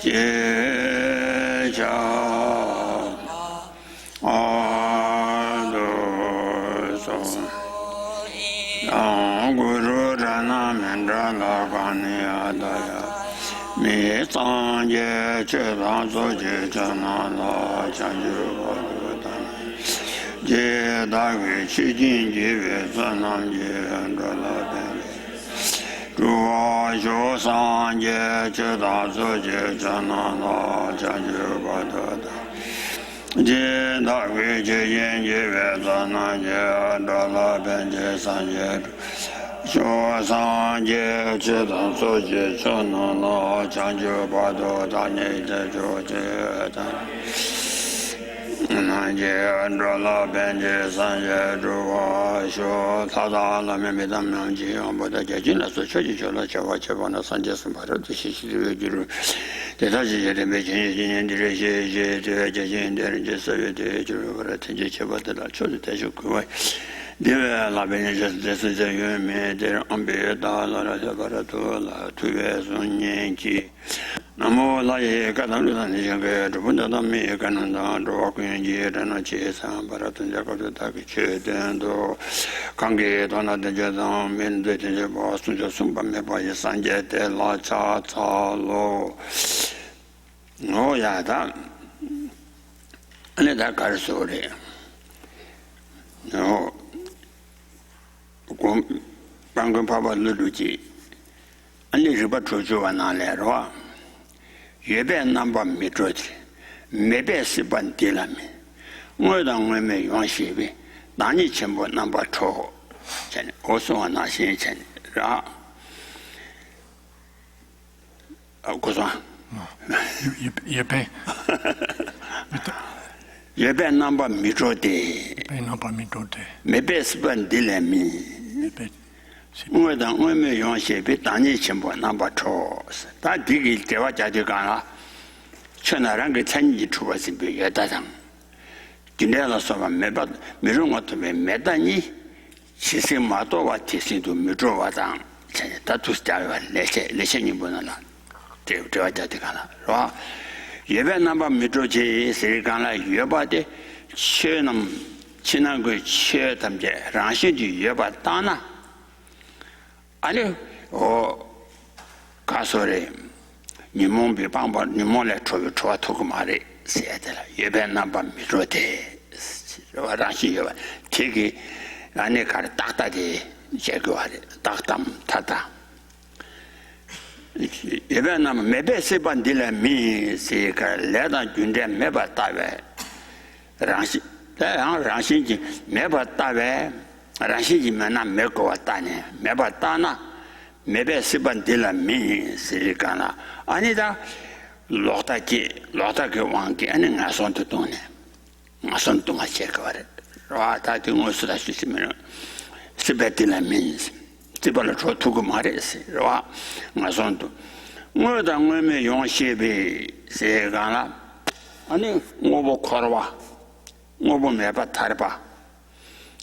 Jeja Adoso Guru Rana Mendra Lagani Adaya Mi Sanje Chedan Soji Chana La Chanju Je Davi Chijin Jive Sanam Je Andala Ben Ruwa Sho Sanje Chedan Soji Chana La Chanju Badada Je Davi Chijin Jive Sanam Je Andala Ben Je Sanje Sho Sanje Chedan Soji Chana La Chanju Badada Ne Je Jo Je Nanje Androla Benje Sanje Druwa Sho Tada Lame Medam Namji Amboda Jajina So Choji Chola Chawa Chavana Sanje Sambara Shishi Juru Detaji Jere Mechin Jinin Dire Je Jajin Dere Je Sayo De Juru Vara Tenje Chavata La Choji Tejo Kuwai Deve La Benje Desi Zayo Me Dere Ambe Da La Jabara Tu La Tuve Sunyen Ki Namo la ye kadam la ni jangge rubunda dam me kananda ro kyen ye dana che sa baratun ja ko ta ke che den do kange dana de ja dam men de je ba su ja sum ba me ba ye san je de la cha cha lo no ya da ane da kar so re no ko bang pa ba lu lu ji ane ri ba chu chu wa na le ro Yebe namba mitroti, mebe siban dilami. Ngoydang ngwe me yuan shibi, nani chenpo namba choho. Chani, osuwa na xin chani, ra. Kuswa? Yebe. Yebe namba mitroti. Yebe namba mitroti. Mebe siban dilami. Mebe. Ngoydang ngwe me yuan shibi, nani chenpo namba choho. 다 디기 대화 자주가나 천하랑게 천지 추버시 비여다상 진내라서만 매바 미룬 것도에 매다니 시스마도와 티신도 미조와당 다투스자와 레세니 보나라 대화 자주가나 와 예배 남바 미조지 세간라 예바데 최남 지난 그 최담제 랑시지 예바 따나 아니 가소래 니몬비 방바 니몬레 초비 초와 토그마레 세야들라 예배나바 미로데 와라시요 되게 안에 가르 딱딱이 제거하래 딱담 타다 예배나마 메베세반 딜레 미세가 레다 준데 메바 따베 라시 라시지 메바 따베 라시지 메나 메고 왔다네 메바 따나 메베 시반 딜라 미 시리카나 아니다 로타키 왕게 아니 나선도 돈네 나선도 마체거래 로타키 모스다 시스면 시베딜라 미 시발로 초투고 말했어 로 나선도 뭐다 뭐메 용시베 세가나 아니 뭐보 걸어와 뭐보 메바 타르바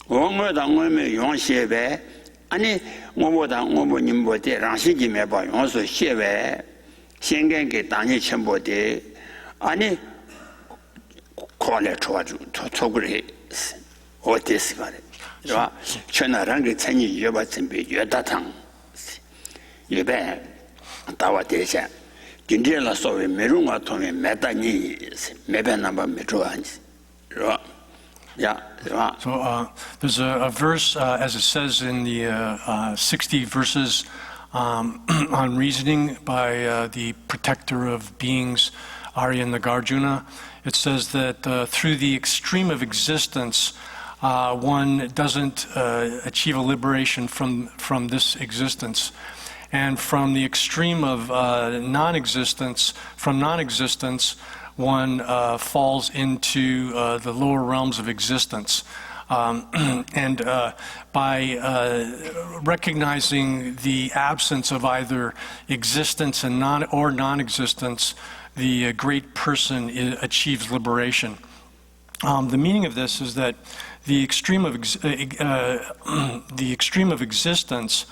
뭐다 뭐메 용시베 아니 뭐보다 뭐님보대 랑시지 매봐 용서 시외 생gen게 단위 첨보대 아니 콜레 좋아주 토그리 어디스 말해 저 천하랑 그 천이 여바 준비 여다탕 예배 다와 대샤 진리라 소위 메롱아 통에 메다니 메베 넘버 메조아니 Yeah. So there's a verse, as it says in the 60 verses on reasoning by the protector of beings, Arya Nagarjuna. It says that through the extreme of existence, one doesn't achieve a liberation from this existence. And from the extreme of non-existence, one falls into the lower realms of existence. And by recognizing the absence of either existence and non-existence, the great person achieves liberation. The meaning of this is that the extreme of existence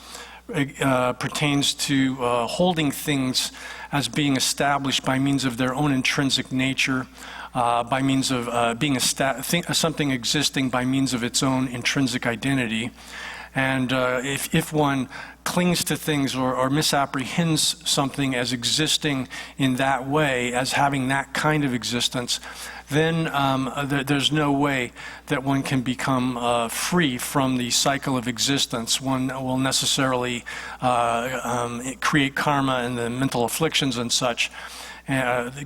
pertains to holding things as being established by means of their own intrinsic nature, by means of being something existing by means of its own intrinsic identity. And if one clings to things or misapprehends something as existing in that way, as having that kind of existence, then there's no way that one can become free from the cycle of existence. One will necessarily create karma and the mental afflictions and such,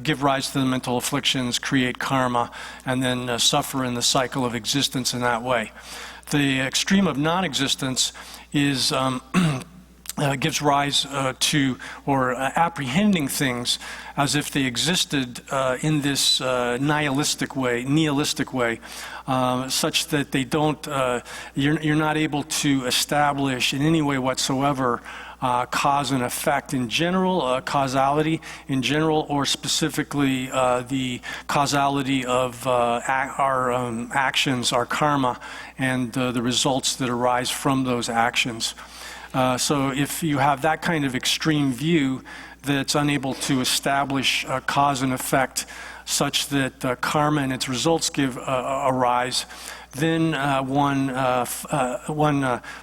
give rise to the mental afflictions, create karma, and then suffer in the cycle of existence in that way. The extreme of non-existence is gives rise to or apprehending things as if they existed in this nihilistic way, such that they don't. You're not able to establish in any way whatsoever cause and effect in general, causality in general, or specifically the causality of our actions, our karma, and the results that arise from those actions. So if you have that kind of extreme view that's unable to establish cause and effect such that karma and its results arise, then one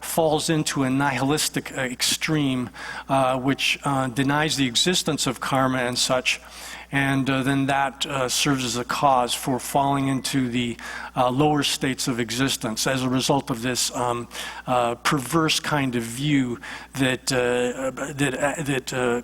falls into a nihilistic extreme which denies the existence of karma and such, and then that serves as a cause for falling into the lower states of existence as a result of this perverse kind of view that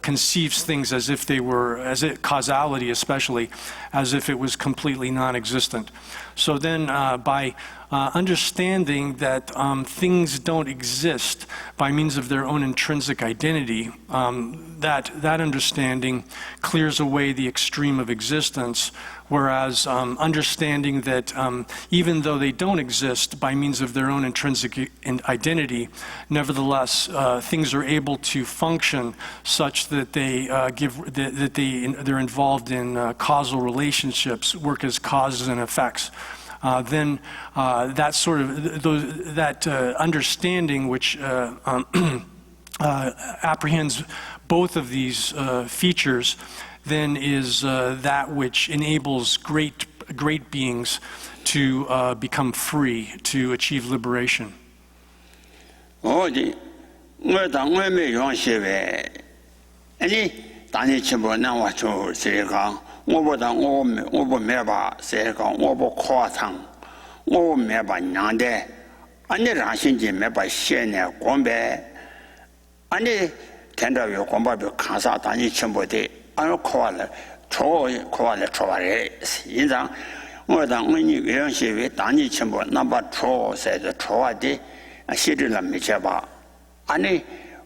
conceives things as if they were, causality especially, as if it was completely non-existent. So then by understanding that things don't exist by means of their own intrinsic identity, that understanding clears away the extreme of existence, whereas understanding that even though they don't exist by means of their own intrinsic identity, nevertheless things are able to function such that they they're involved in causal relationships, work as causes and effects. Then that sort of that understanding, which apprehends both of these features, then is that which enables great beings to become free, to achieve liberation.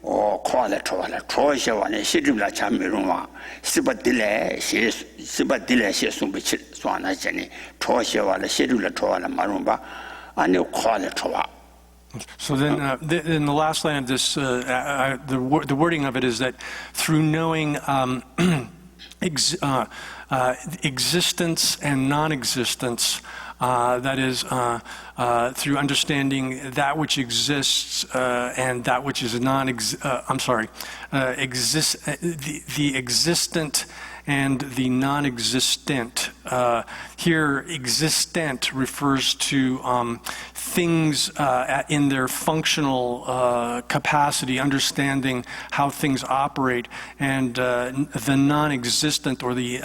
o kwale chwala choshe wane shidula chamirunwa sibadile she sumbichi swana chani choshe wala shidula chwala marumba ani kwale chwa. So then, in the last line of this, the wording of it is that through knowing existence and non-existence, that is, through understanding that which exists and that which is the existent and the non-existent. Here, existent refers to things in their functional capacity, understanding how things operate, and the non-existent, or the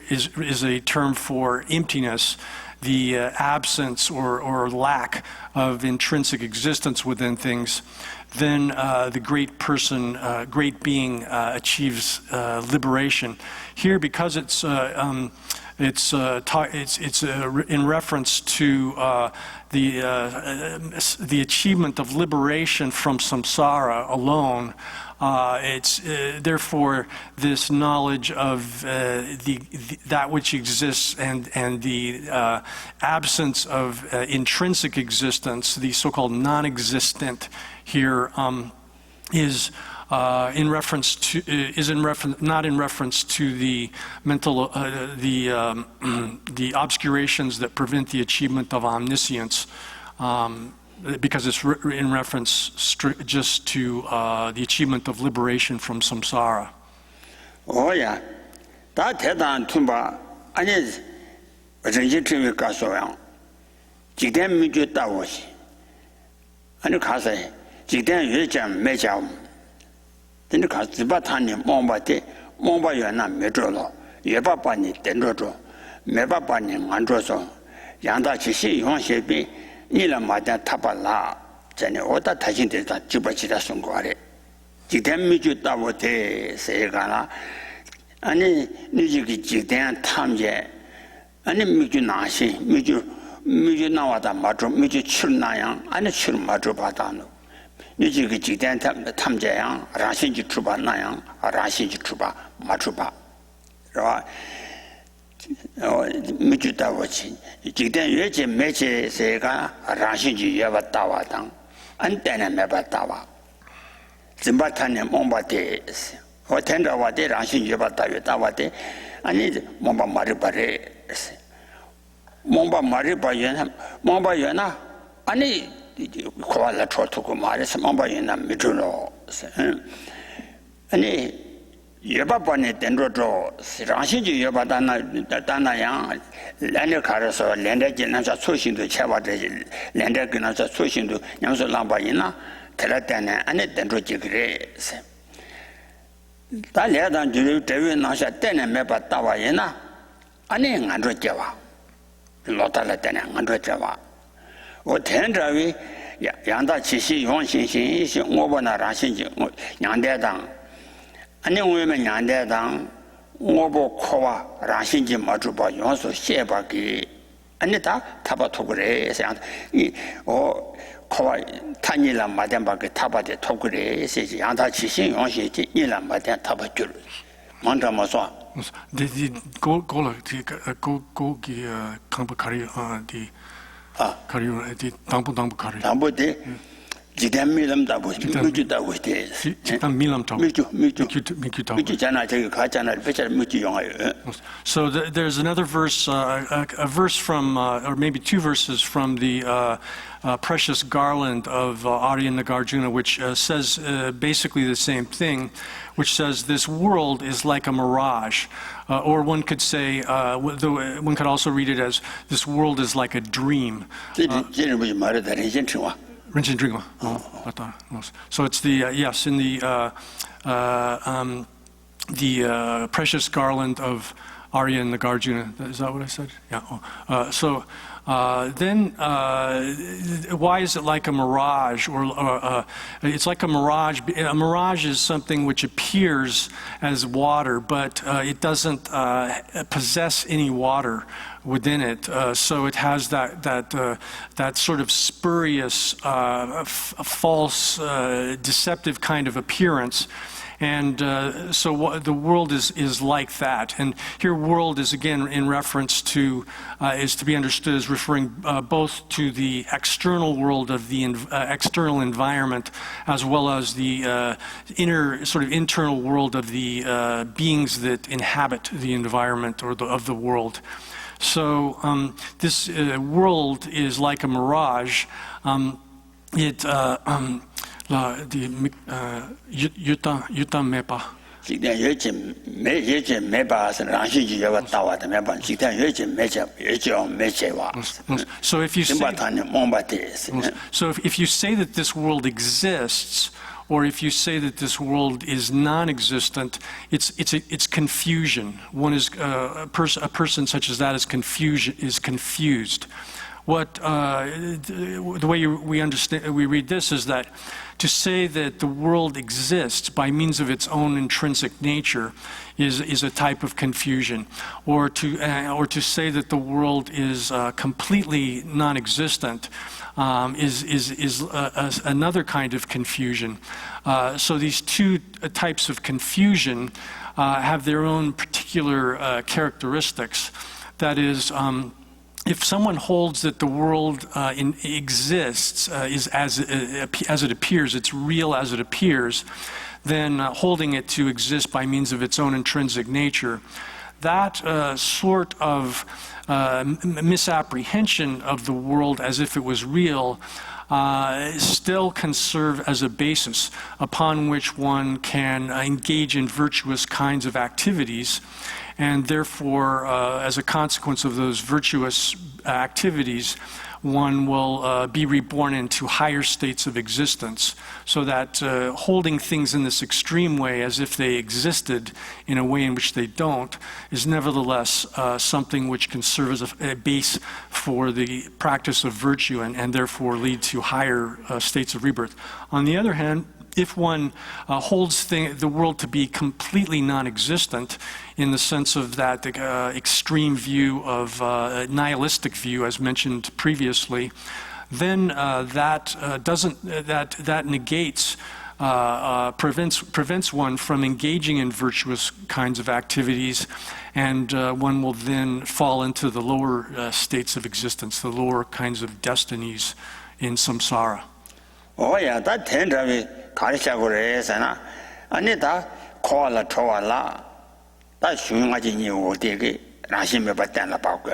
is a term for emptiness, the absence or lack of intrinsic existence within things. Then the great person, great being, achieves liberation. Here, because it's in reference to the achievement of liberation from samsara alone. It's therefore this knowledge of that which exists and the absence of intrinsic existence, the so-called non-existent here, is not in reference to the mental the obscurations that prevent the achievement of omniscience. because it's in reference just to the achievement of liberation from samsara. Oh yeah, that 대단 tumba 아니 어제 팀에 가서요. 지금 미주 따오시. 아니 가서 지금 예전 매장. 근데 가서 바타니 몽바데 몽바연나 메tro로 예바바니 된저죠. 매바바니 안줘서 양다치시 용셰비 니라마다 타발라 전에 오다 타진데다 집어치다 송거래. 지금 미주 따오데 세가나 아니 니지기 지대한 탐제 아니 미주 나시 미주 나와다 맞죠 미주 출나양 아니 출 맞죠 바다노 니지기 지대한 탐제양 라신지 출바나양 라신지 출바 맞춰봐 라 미주 따오치 지대한 외제 매제세가 라신지 예바다와당 안때네 매바다와 짐바타네 몽바데스 어텐다 와데 라신 예바다 예다 와데 아니 몽바 마르바레 몽바 마르바예나 몽바예나 아니 코알라 초토고 마레스 몽바예나 미주로 아니 예바바네 된로조 라신지 예바다나 다나양 랜데 가르서 랜데 지나서 소신도 채와데 랜데 그나서 소신도 양서 람바이나 테라테네 아니 된로지 그래 달려단 주로 대외 나샤 때네 매바 따와이나 아니 안줘 째와 로달라 때네 안줘 째와 오 텐자위 양다 치시 용신신 시 오버나 라신지 양대당 아니 오면 양대당 오버 코와 라신지 마주바 용소 셰바기 아니 다 타바토 그래 이오 코와 타니라 마덴바게 타바데 토그레 세지 양다 지신 용시지 이라 마덴 타바줄 만다마서 고기 강바카리 카리 당부 카리 담보데 지담 밀람 다보 미주 다보 때 지담 밀람 다 미주 잖아 저기 가잖아 배차 미주 영어요. So there's another verse, a verse from, or maybe two verses from the precious garland of Arya Nagarjuna, which says basically the same thing, which says this world is like a mirage. Or one could say, one could also read it as this world is like a dream. So it's the, yes, in the precious garland of Arya Nagarjuna. Is that what I said? Yeah. So then, why is it like a mirage? Or it's like a mirage. A mirage is something which appears as water, but it doesn't possess any water within it. So it has that sort of spurious, false, deceptive kind of appearance. And so the world is like that. And here world is again in reference to, is to be understood as referring both to the external world of the external environment as well as the sort of internal world of the beings that inhabit the environment or of the world. So this world is like a mirage. Yuta mepa. So if you say that this world exists, or if you say that this world is non-existent, it's confusion. One is a person such as that is confused. What the way we read this is that to say that the world exists by means of its own intrinsic nature is a type of confusion, or to say that the world is completely non-existent is another kind of confusion. So these two types of confusion have their own particular characteristics. That is. If someone holds that the world exists is as it appears, it's real as it appears, then holding it to exist by means of its own intrinsic nature, that sort of misapprehension of the world as if it was real still can serve as a basis upon which one can engage in virtuous kinds of activities, and therefore, as a consequence of those virtuous activities, one will be reborn into higher states of existence, so that holding things in this extreme way as if they existed in a way in which they don't is nevertheless something which can serve as a base for the practice of virtue and therefore lead to higher states of rebirth. On the other hand, if one holds the world to be completely non-existent in the sense of that extreme view of nihilistic view, as mentioned previously, then that negates, prevents one from engaging in virtuous kinds of activities, and one will then fall into the lower states of existence, the lower kinds of destinies in samsara. Oh yeah, that tender 가르쳐고래서나 아니다 코알라 토알라 다 중요하지 니오데게 라심에 받다나 바꿔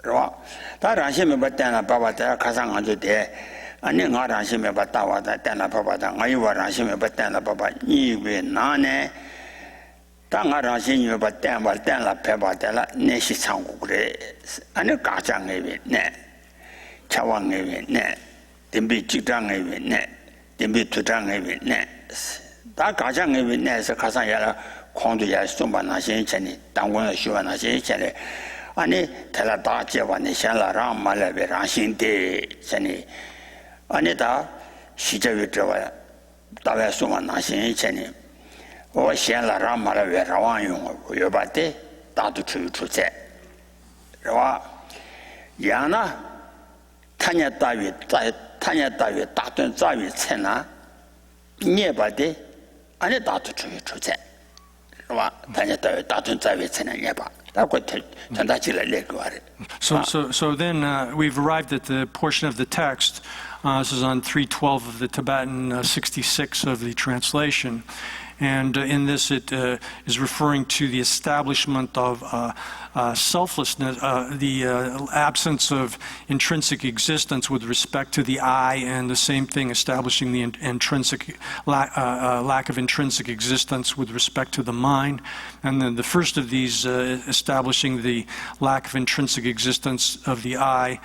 로 다라심에 받다나 바바다 가상한데 아니 nga 라심에 받다 와다 때나 바바다 nga이와 라심에 받다나 바바 이외 나네 당가 라심에 받다 말때나 배바다라 내시 창고 그래 아니 가장에 네 차왕에 네 dembi 직장에 네 dembi 투장에 네 다 가장에 네서 가상야라 공도야 좀반나신 전에 당원의 쉬어나신 전에 아니 달라다 제반에 샬라랑 말레베라신데 전에 아니다 시제위 들어와 다외 좀반나신 전에 오 샬라랑 말레베라왕용 요바데 다도 추추제 와 야나 타냐 따위 다든 자위 채나 녀바데 아니 다도 추추제 와 타냐 따위 다든 자위 채나 녀바 다고 전다지를 거래. So then we've arrived at the portion of the text. This is on 312 of the Tibetan, 66 of the translation. And in this, it is referring to the establishment of selflessness, the absence of intrinsic existence with respect to the I, and the same thing, establishing the intrinsic lack of intrinsic existence with respect to the mind. And then the first of these, establishing the lack of intrinsic existence of the I,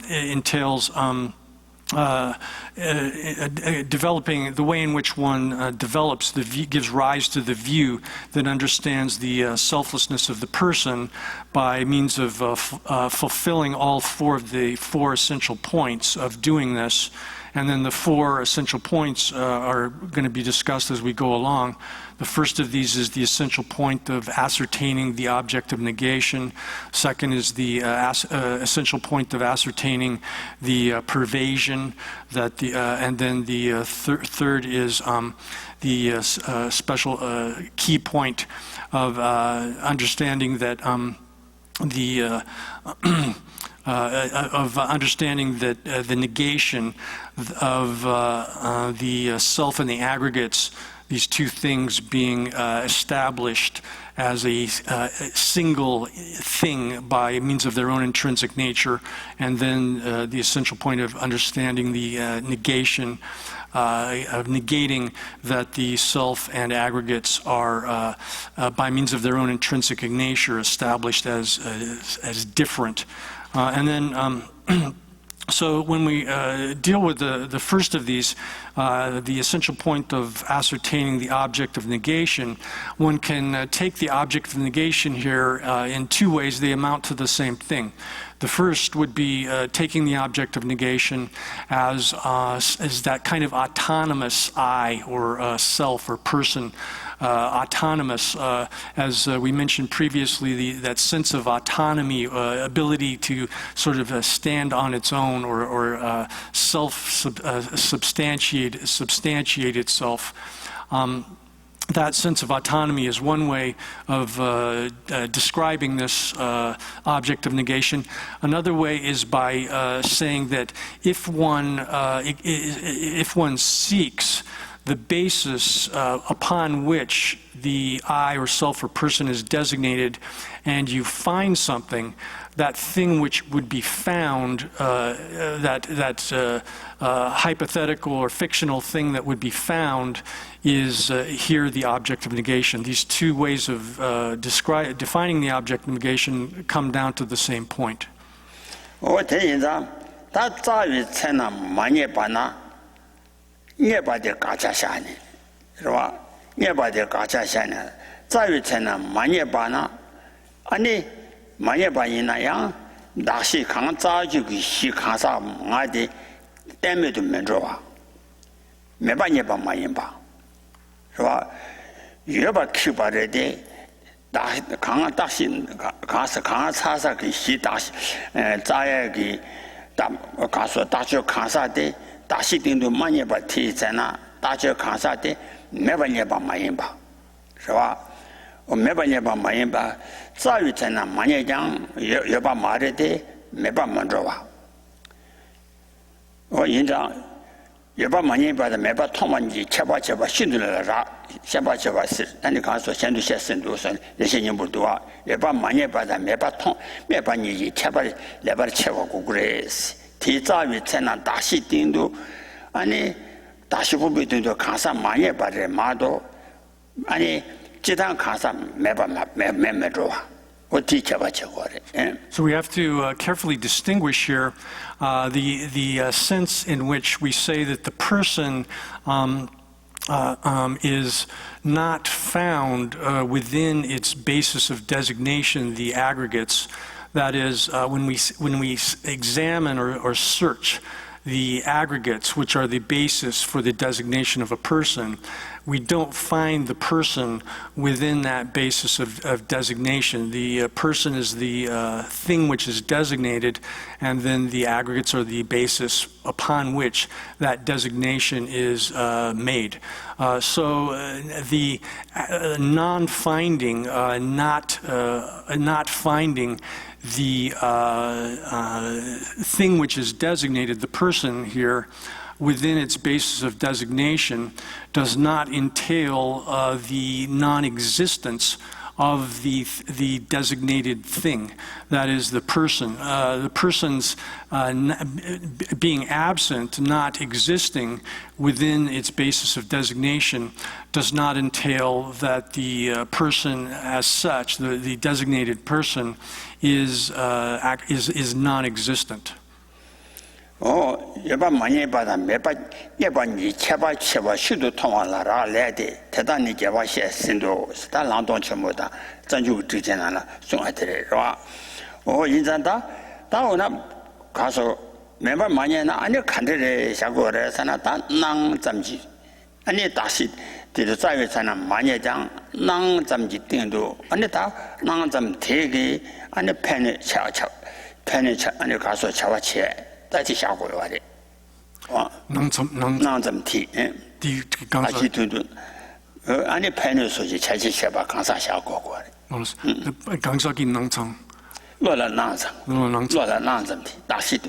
entails developing the way in which one develops the view, gives rise to the view that understands the selflessness of the person by means of fulfilling all four of the four essential points of doing this. And then the four essential points are going to be discussed as we go along. The first of these is the essential point of ascertaining the object of negation. Second is the essential point of ascertaining the pervasion. And then the third is the special key point of understanding that understanding that the negation of the self and the aggregates, these two things being established as a single thing by means of their own intrinsic nature, and then the essential point of understanding the negation, of negating that the self and aggregates are, by means of their own intrinsic nature, established as different. And then, so when we deal with the first of these, the essential point of ascertaining the object of negation, one can take the object of negation here in two ways. They amount to the same thing. The first would be taking the object of negation as that kind of autonomous I or self or person. Autonomous, as we mentioned previously, that sense of autonomy, ability to sort of stand on its own or substantiate itself. That sense of autonomy is one way of describing this object of negation. Another way is by saying that if one seeks the basis upon which the I or self or person is designated, and you find something, that thing which would be found, that hypothetical or fictional thing that would be found is here the object of negation. These two ways of defining the object of negation come down to the same point. 다시 강자주기 시간사 마디 때문에도 면조와 매반예바 마인바 그와 여바 키바레데 다 강아 다시 가서 강아 사사 그 시다시 자야기 다 가서 다저 강사데 다시 딩도 마예바 티잖아 다저 강사데 매반예바 마인바 그와 매반예바 마인바 자유잖아 만약장 여바 말에대 매번 먼저 와 인자 여바 만약바다 매번 통만지 쳐봐 신들어라 셔봐시 아니 가서 현도 셰선도선 예신님들도 와 여바 만약바다 매번 통 매번이 쳐봐 레버 쳐고 그래스 디자유잖아 다시 띵도 아니 다시 보비도 가서 만약바래 마도 아니 지당 가서 매번 매매로와 So we have to carefully distinguish here the sense in which we say that the person is not found within its basis of designation, the aggregates. That is, when we examine or search the aggregates, which are the basis for the designation of a person, we don't find the person within that basis of designation. The person is the thing which is designated, and then the aggregates are the basis upon which that designation is made. So the non-finding, not finding the thing which is designated, the person here, within its basis of designation, does not entail the non-existence of the designated thing, that is the person. The person's being absent, not existing within its basis of designation, does not entail that the person as such, the designated person, is non-existent. 여바 많이 받아 매번 이 쳐봐 시도 통화라라 레데 대단히 개와시 신도 스탈랑동 전부다 전주之间나 송아들이라 인자다 다오나 가서 매번 많이나 아니 간들에 sha고래서나 낭 잠지 아니 다시 뒤로 자외잖아 많이장 낭 잠지 띵도 아니 다낭 잠 되게 아니 팬에 아니 가서 차와체 다시 sha고요 와래 낭잠티 다시 두둔 아니 팬에 소지 차지 셔봐 강사 sha고고 강사기 낭창 로라 낭잠티 다시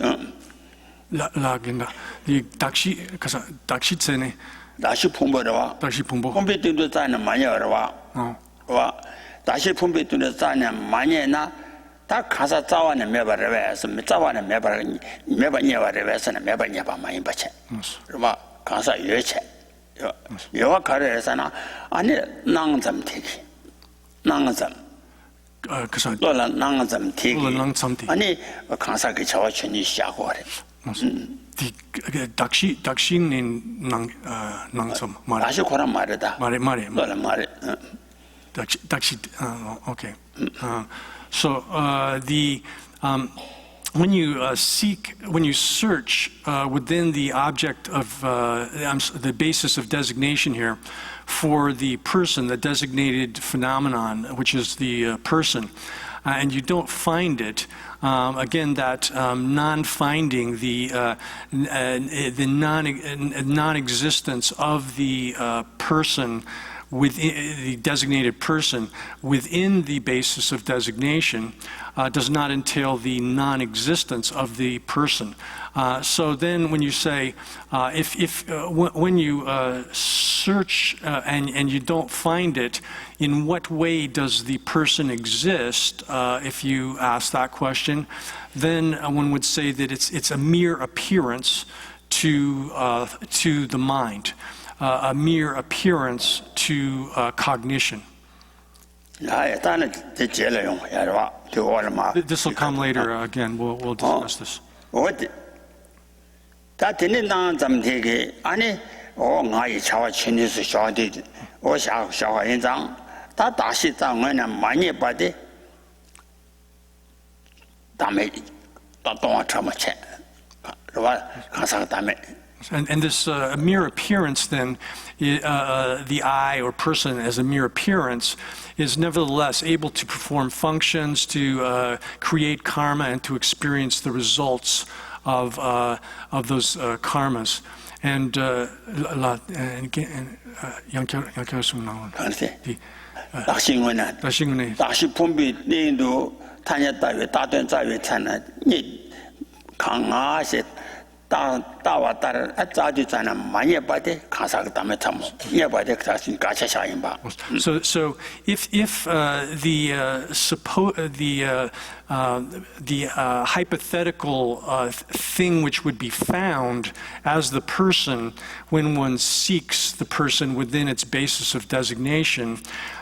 라긴다 이 닥시 가서 닥시체네 다시 풍부로와 다시 풍부 컴퓨터도 자는 많이 어려와 와 다시 컴퓨터도 자는 많이나 다 가서 자원에 매버려서 자원에 매번 예와려서는 매번 예바 많이 받쳐 그러면 가서 예체 여와 가려서나 아니 낭잠티기 낭잠 그래서 로라 낭잠티기 낭잠티 아니 강사기 저와 전이 시작하래 닥시는 낭점 말 다시 그런 말이다 말이 말 닥시 okay so when you search within the object of the basis of designation here for the person, the designated phenomenon, which is the person, and you don't find it, again, that non-finding, the non-existence of the person within the designated person within the basis of designation does not entail the non-existence of the person. So then when you say, when you search and you don't find it, in what way does the person exist, if you ask that question, then one would say that it's a mere appearance to the mind, a mere appearance to cognition. This will come later. Again, we'll discuss this. And this mere appearance, then, the I or person as a mere appearance is nevertheless able to perform functions, to create karma, and to experience the results of those karmas. And So if the hypothetical thing which would be found as the person when one seeks the person within its basis of designation,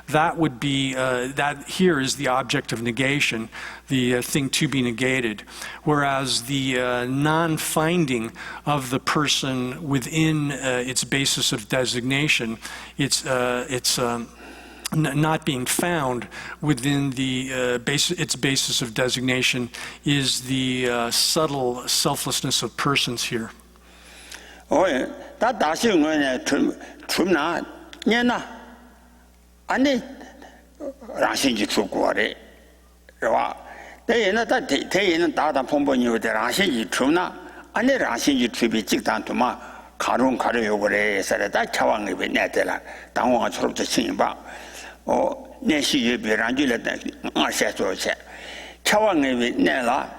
that would be, that here is the object of negation, the thing to be negated. Whereas the non-finding of the person within its basis of designation, it's not being found within the its basis of designation is the subtle selflessness of persons here. 아니 라신지 추고래 와 대에는 대에는 다다 본본이고 라신지 추나 아니 라신지 추비 직단도마 가론 가려요 그래 살다 차왕이 내들라 당왕아 초록도 신봐 내시 예배란지를 아셔서체 차왕이 내라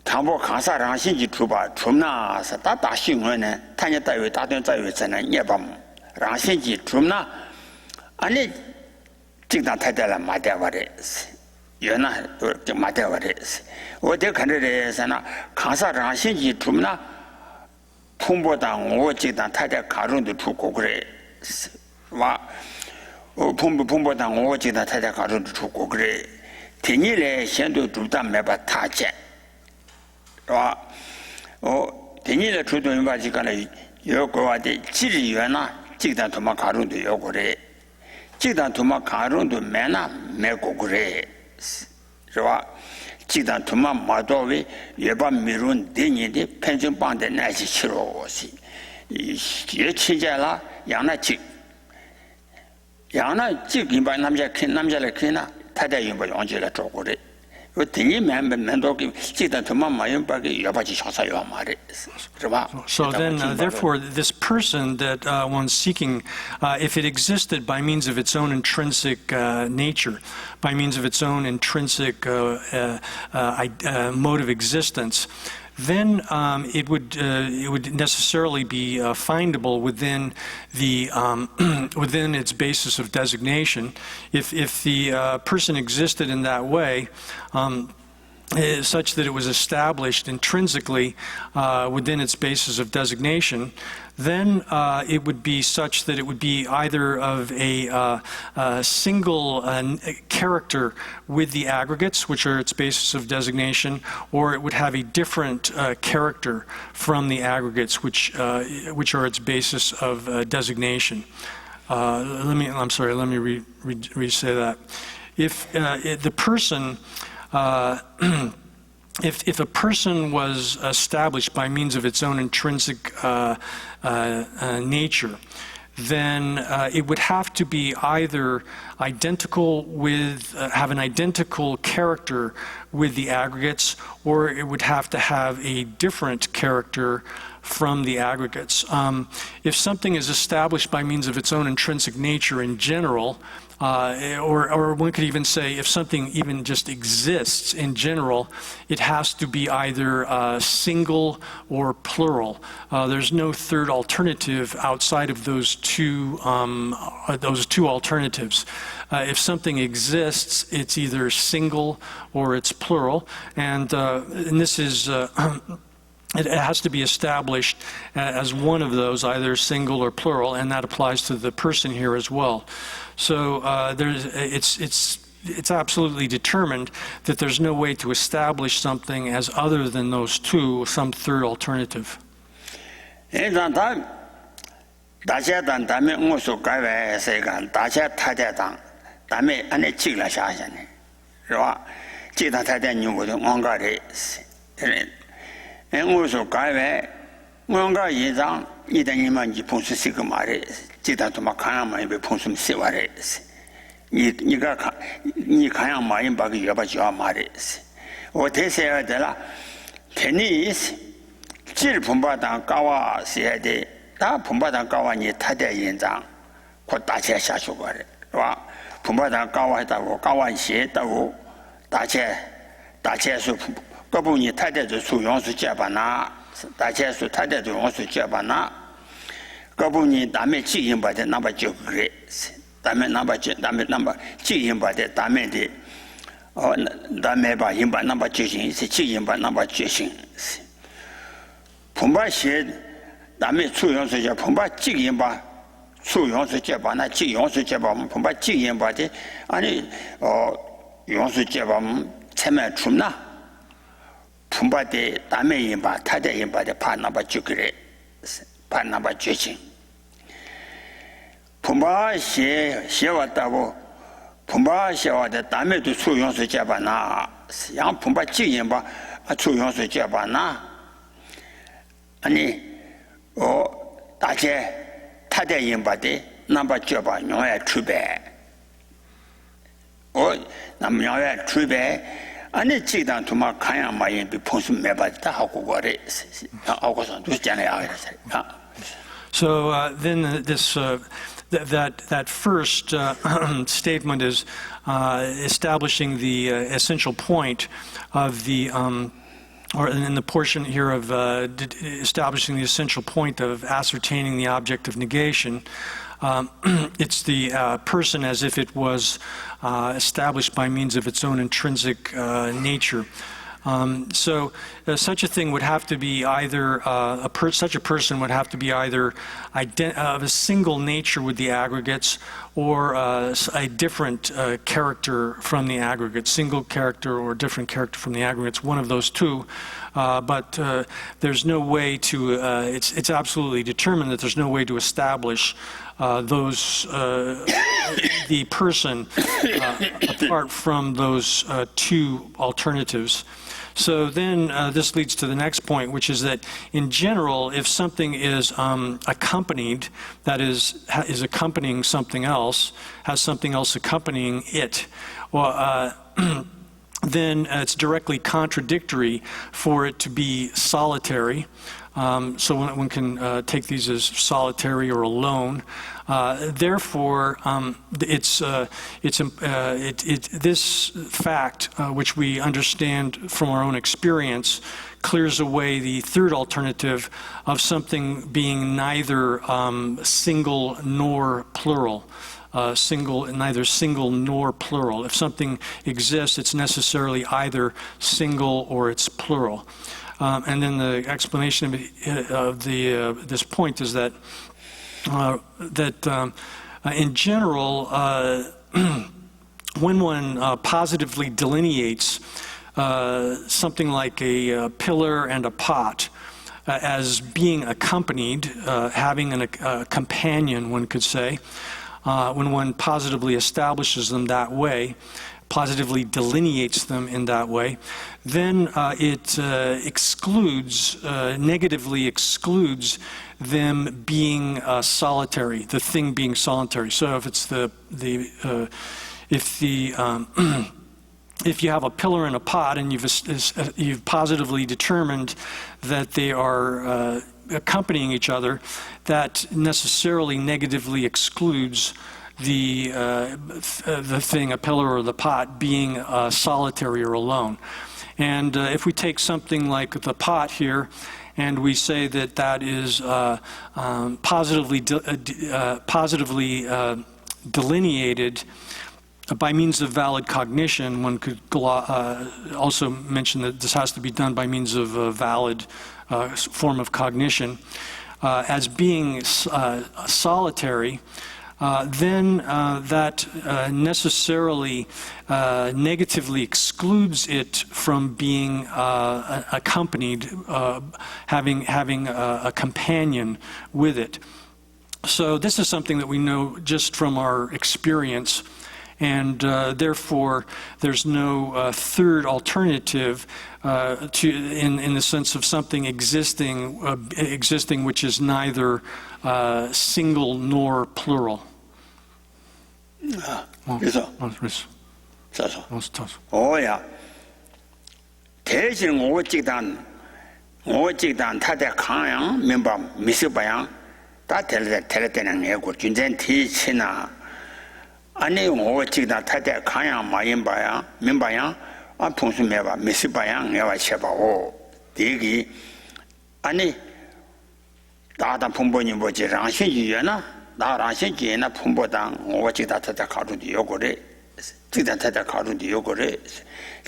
당보 가사 라신지 추바 추나서 다다 신원에 타녀다요 다된 자요 전에 예밤 라신지 추나 아니 직단 타달라 마대버레스 연나 또 마대버레스 어디 간데에서나 가사랑 신지 tum나 풍보당 오 직단 타대 가론도 주고 그래 와 풍보당 오 직단 타대 가론도 주고 그래 대니래 현도 두다 매바 타제 와 대니래 주도 인바지가는 요거와데 지리연나 직단 도마 가론도 요거래 직단 도마 가론도 매나 매고 그래. 좋아. 직단 도마 마도위 예반 미룬 대니데 펜션 방데 나지 치료시. 이 예치자라 양나직. 양나직 인바 남자를 키나 타다 인바 언제라 쪼고래. 그 대니 맨도기 직단 도마 마연바게 여바지 샤사요 말에. So then, therefore, this person that one's seeking, if it existed by means of its own intrinsic nature, by means of its own intrinsic mode of existence, then it would necessarily be findable within the within its basis of designation. If the person existed in that way, such that it was established intrinsically within its basis of designation, then it would be such that it would be either of a single character with the aggregates, which are its basis of designation, or it would have a different character from the aggregates, which are its basis of designation. Let me re-say that. If the person if a person was established by means of its own intrinsic nature, then it would have to be either identical with, have an identical character with the aggregates, or it would have to have a different character from the aggregates. If something is established by means of its own intrinsic nature in general, or one could even say if something even just exists in general, it has to be either single or plural. There's no third alternative outside of those two alternatives. If something exists, it's either single or it's plural, and this is it has to be established as one of those, either single or plural, and that applies to the person here as well. So it's absolutely determined that there's no way to establish something as other than those two, some third alternative. So then that first statement is establishing the essential point of the, or in the portion here of establishing the essential point of ascertaining the object of negation. It's the person as if it was established by means of its own intrinsic nature. So such a thing would have to be either such a person would have to be either of a single nature with the aggregates, or a different character from the aggregates, single character or different character from the aggregates, one of those two. But there's no way to. It's absolutely determined that there's no way to establish the person apart from those two alternatives. So then this leads to the next point, which is that in general, if something is accompanied, that is accompanying something else, has something else accompanying it, well, then it's directly contradictory for it to be solitary. So one can take these as solitary or alone. Therefore, this fact, which we understand from our own experience, clears away the third alternative of something being neither single nor plural. Neither single nor plural. If something exists, it's necessarily either single or it's plural. And then the explanation of this point is that in general, when one positively delineates something like a pillar and a pot as being accompanied, having a companion, one could say, when one positively establishes them that way, positively delineates them in that way, then it negatively excludes them being solitary, the thing being solitary. So if it's if you have a pillar and a pot, and you've positively determined that they are accompanying each other, that necessarily negatively excludes the thing, a pillar or the pot, being solitary or alone. And if we take something like the pot here, and we say that that is positively delineated by means of valid cognition, one could also mention that this has to be done by means of a valid form of cognition, as being solitary, then that necessarily negatively excludes it from being accompanied, having a companion with it. So this is something that we know just from our experience, and therefore there's no third alternative in the sense of something existing which is neither single nor plural. 그래서 오야 대신 오직단 타대 강양 멤버 미스바양 다 텔레테는 애고 준전 티치나 아니 오직단 타대 강양 마인바야 멤버야 아 풍수매바 미스바양 내가 셔봐오 대기 아니 다다 풍보니 뭐지 랑신이야나 나 랑신이나 풍보당 오직단 타대 가루도 요거래 직단 타대 가루도 요거래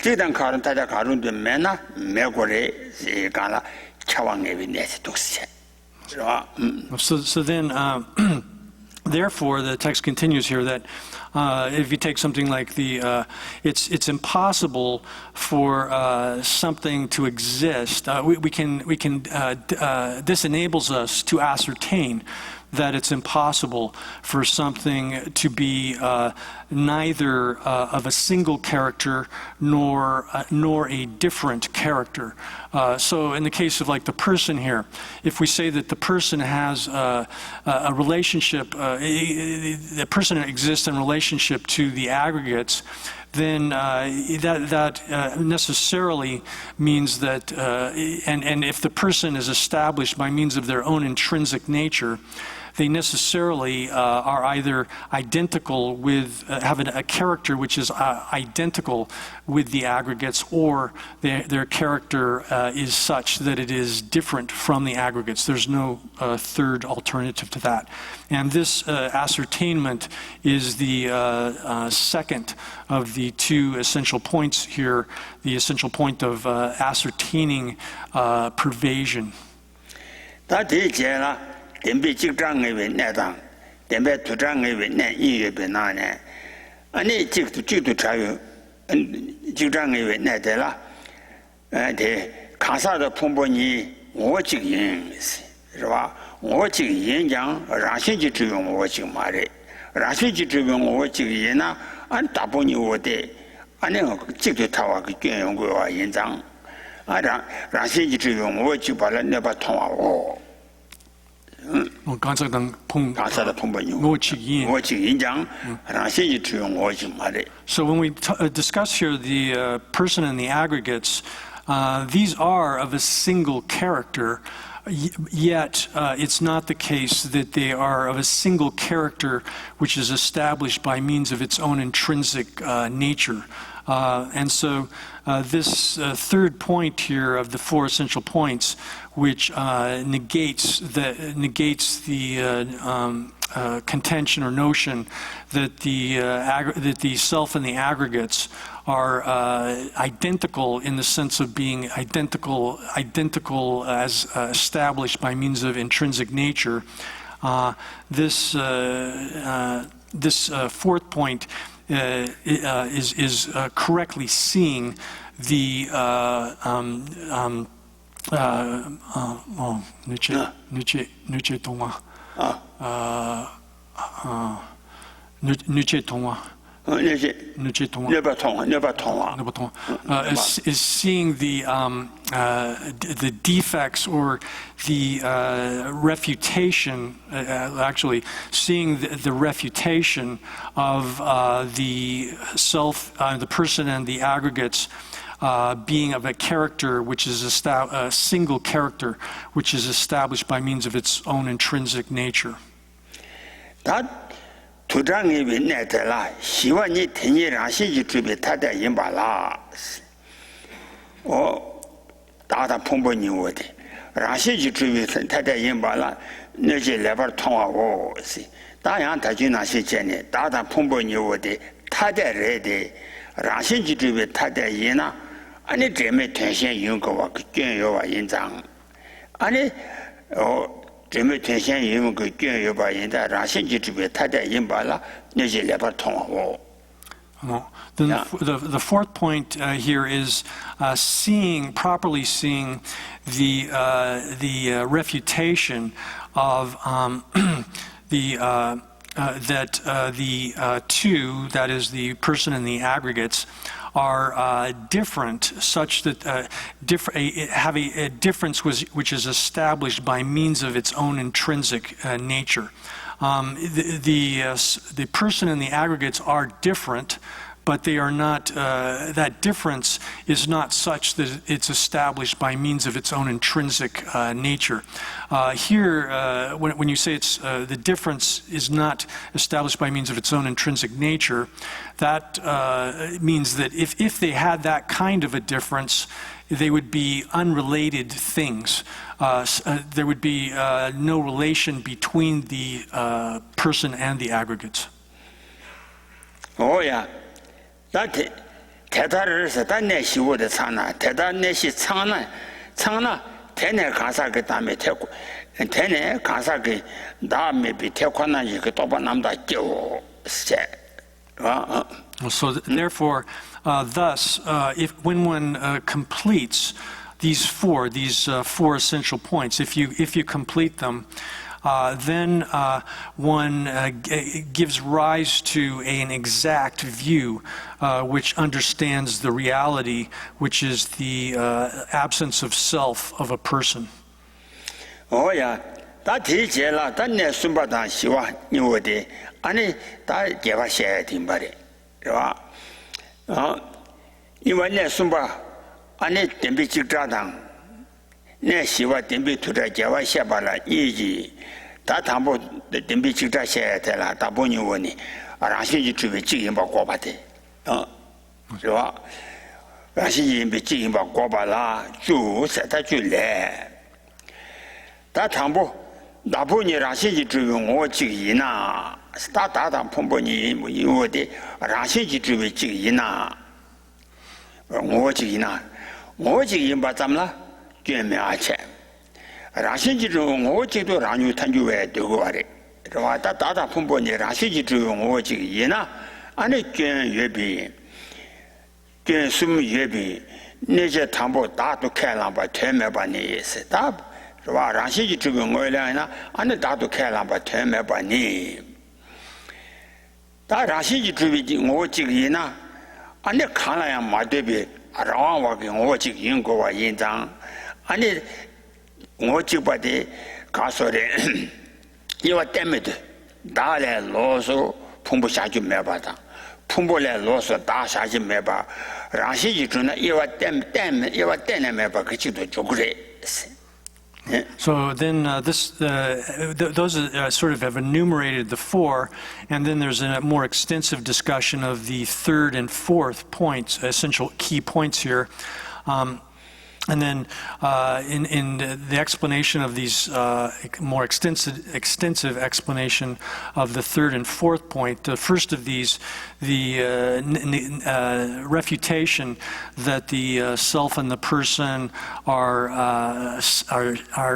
직단 가루 타대 가루도 매나 매고래 이가라 차왕의 내세 독세. So then, therefore, the text continues here that if you take something like it's impossible for something to exist. This enables us to ascertain that it's impossible for something to be neither of a single character nor a different character. So in the case of like the person here, if we say that the person has a relationship, the person exists in relationship to the aggregates, then that necessarily means that, and if the person is established by means of their own intrinsic nature, they necessarily are either identical with, have a character which is identical with the aggregates, or their character is such that it is different from the aggregates. There's no third alternative to that. And this ascertainment is the second of the two essential points here, the essential point of ascertaining pervasion. dembe 직장에 내당 dembe 투장에 내 이에 변하네 아니 직도 자유 직장에 내들라 대 가사의 풍부니 오직인是吧오직 연장 라신지 주용 오직 말에 라신지 주용 오직 예나 안 다보니 오대 아니 직도 타와 그 연구와 연장 아라 라신지 주용 오직 발라 내가 통하고 So when we discuss here the person and the aggregates, these are of a single character, yet it's not the case that they are of a single character which is established by means of its own intrinsic nature. And so this third point here of the four essential points, which negates the contention or notion that the self and the aggregates are identical in the sense of being identical as established by means of intrinsic nature. This fourth point is correctly seeing the is seeing the defects or the refutation, actually seeing the refutation of the self, the person and the aggregates being of a character which is a single character which is established by means of its own intrinsic nature. 다 두장이 내들라 시원이天然시지 주비 타다 임발라 다다 풍부니 오데 라시지 주비 타다 임발라 내지 레버 통하고 다양 다지나시 전에 다다 풍부니 오데 타다 레데 라시지 주비 타다 이나 아니 제메 텐션 연거와 견요와 인장 아니 제메 텐션 연거 견요와 인다 라시지 주비 타다 임발라 내지 레버 통하고 Then the fourth point here is properly seeing the refutation of that the two, that is the person and the aggregates, are different, such that have a difference which is established by means of its own intrinsic nature. The person and the aggregates are different, but they are not. That difference is not such that it's established by means of its own intrinsic nature. Here, when you say it's the difference is not established by means of its own intrinsic nature, that means that if they had that kind of a difference, they would be unrelated things. There would be no relation between the person and the aggregates. Oh yeah, that 대다르서 단내 시고의 차나 대단내시 창나 대내 가사게 다음에 태고 대내 가사게 다음에 비태고나 이거 또봐 남다 껴 So therefore, thus, when one completes these four essential points, if you complete them, then one gives rise to an exact view which understands the reality, which is the absence of self of a person. Oh yeah, 다 대제라 단내 숨바다 시와 니오데 아니 다 개와셔야 된 말이 봐. 이번에 숨바 아니 덴비 직자당 내 시와 덴비 투자 개와셔발라 이지 다 담보 덴비 직자셔야 되라 다 보니 원이 라시지 주비 지금 받고 받대是吧라시지 비 지금 받고 받라 주 세다 줄래 다 담보 나보니 라시지 주비 我지이나 다다다 폰보니 뭐 이거데 라시지 주비 지이나 我지이나 뭐 지임 받담라 죄매아체 라시지 주 我지도 라뉴 탄주에 되고 말이 그러다 다다 폰보니 라시지 주 我지이나 아니 죄 예비 죄 숨 예비 내제 담보 다도开람바 퇴매바니 있다 와 라시지 주비 뭐래나 아니 다도开람바 퇴매바니 다 라시지 주비지 오직이나 아니 칸라야 마데비 아라와게 오직 인고와 인장 아니 오직바데 가서래 이와 때문에 다래 로소 풍부샤지 매바다 풍부래 로소 다샤지 매바 라시지 주나 이와 때문에 이와 때문에 매바 그치도 좋그래 So then those sort of have enumerated the four, and then there's a more extensive discussion of the third and fourth points, essential key points here. And then in the explanation of these more extensive explanation of the third and fourth point, the first of these, the refutation that the self and the person are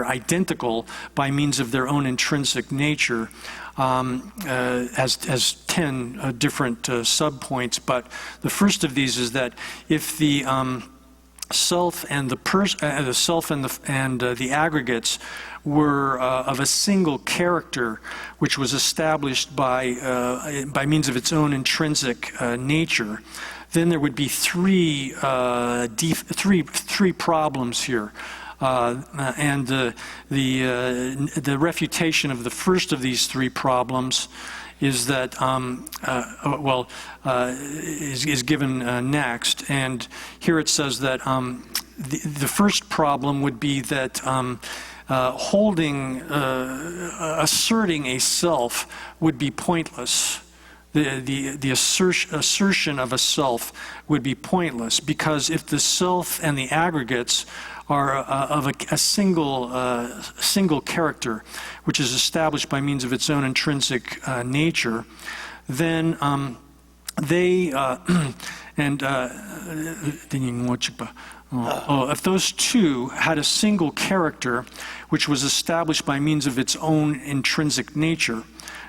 identical by means of their own intrinsic nature, has 10 different subpoints. But the first of these is that if the self and the aggregates were of a single character, which was established by means of its own intrinsic nature, then there would be three problems here. And the refutation of the first of these three problems is that, is given next. And here it says that the first problem would be that asserting a self would be pointless. The assertion of a self would be pointless, because if the self and the aggregates are of a single character, which is established by means of its own intrinsic nature, then if those two had a single character which was established by means of its own intrinsic nature.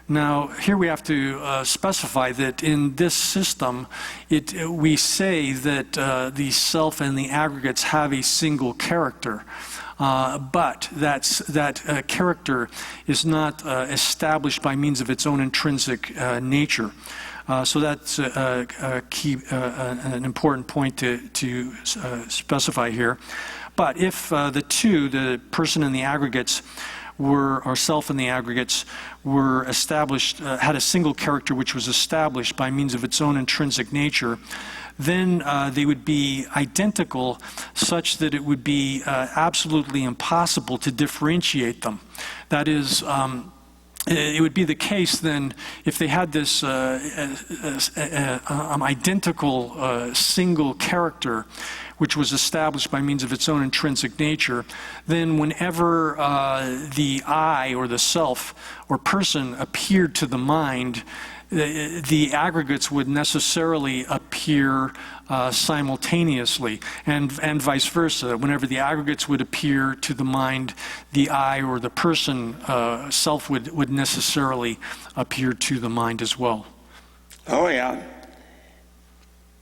Now, here we have to specify that in this system, we say that the self and the aggregates have a single character, but that character is not established by means of its own intrinsic nature. So that's a key, an important point to specify here. But if the two, the person and the aggregates, or self and the aggregates, were established, had a single character which was established by means of its own intrinsic nature, then they would be identical, such that it would be absolutely impossible to differentiate them. That is, it would be the case then, if they had this identical single character which was established by means of its own intrinsic nature, then whenever the I or the self or person appeared to the mind, the aggregates would necessarily appear simultaneously, and vice versa. Whenever the aggregates would appear to the mind, the I or the person self would necessarily appear to the mind as well. Oh yeah.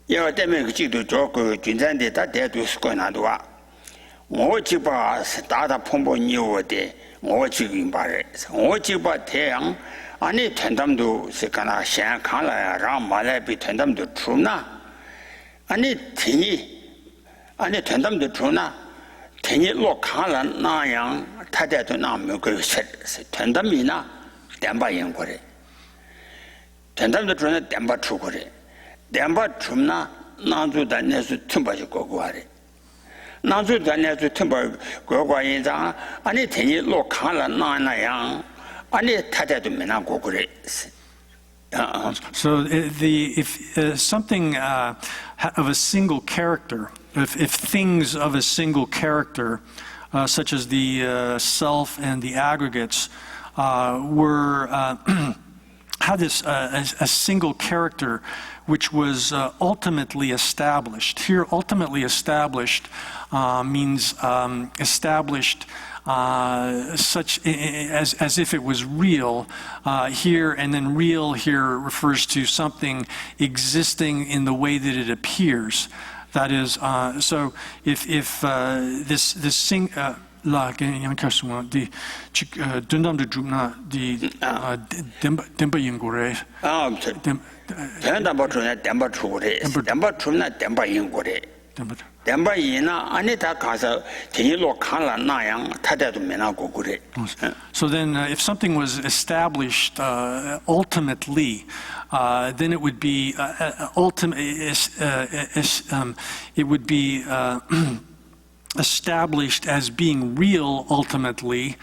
Yeah, that makes you to talk to Junzandi that they do Skonadua. What you pass, Tata Pombo knew de, what you in Paris, what you but Tang, and it turned them to Sekana Shan Kala, Ram Malabi turned them to Truna, and it Tini, and it turned them to Truna, Tini Lokala, Nayang, Tada to Namuko said, turned them in a Damba Yankore. Turned them to Truna, Damba Chukore. Damba Trumna, Nanzu Danesu Timba Goguare. Nanzu Danesu Timba Goguainza, and it any Lokala Nana Yang, and it Tata to Mena Gogure. So if something of a single character, if things of a single character, such as the self and the aggregates, had this a single character which was ultimately established. Here, ultimately established means established such as if it was real here, and then real here refers to something existing in the way that it appears. That is, so if this thing. La yang kasuma di dundam de drumna di demba yingore demba trumna demba yingore demba yina anita kasa tini lo kala nayang tada to mena gogure. So then if something was established ultimately, then it would be it would be established as being real ultimately,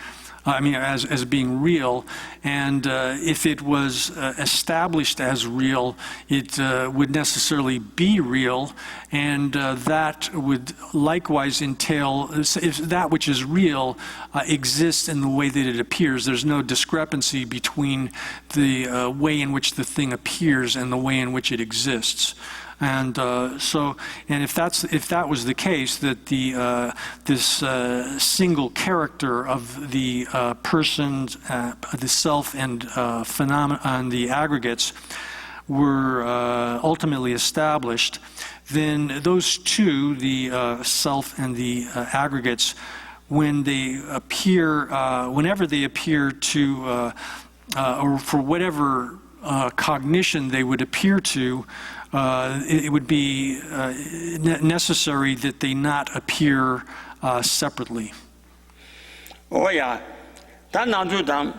as being real, and if it was established as real, it would necessarily be real, and that would likewise entail, if that which is real exists in the way that it appears, there's no discrepancy between the way in which the thing appears and the way in which it exists. And if that was the case, that this single character of the persons, the self and phenomena, and the aggregates were ultimately established, then those two, the self and the aggregates, when they appear, whenever they appear to, or for whatever cognition they would appear to, it would be necessary that they not appear separately. Oh yeah, that nanzu dam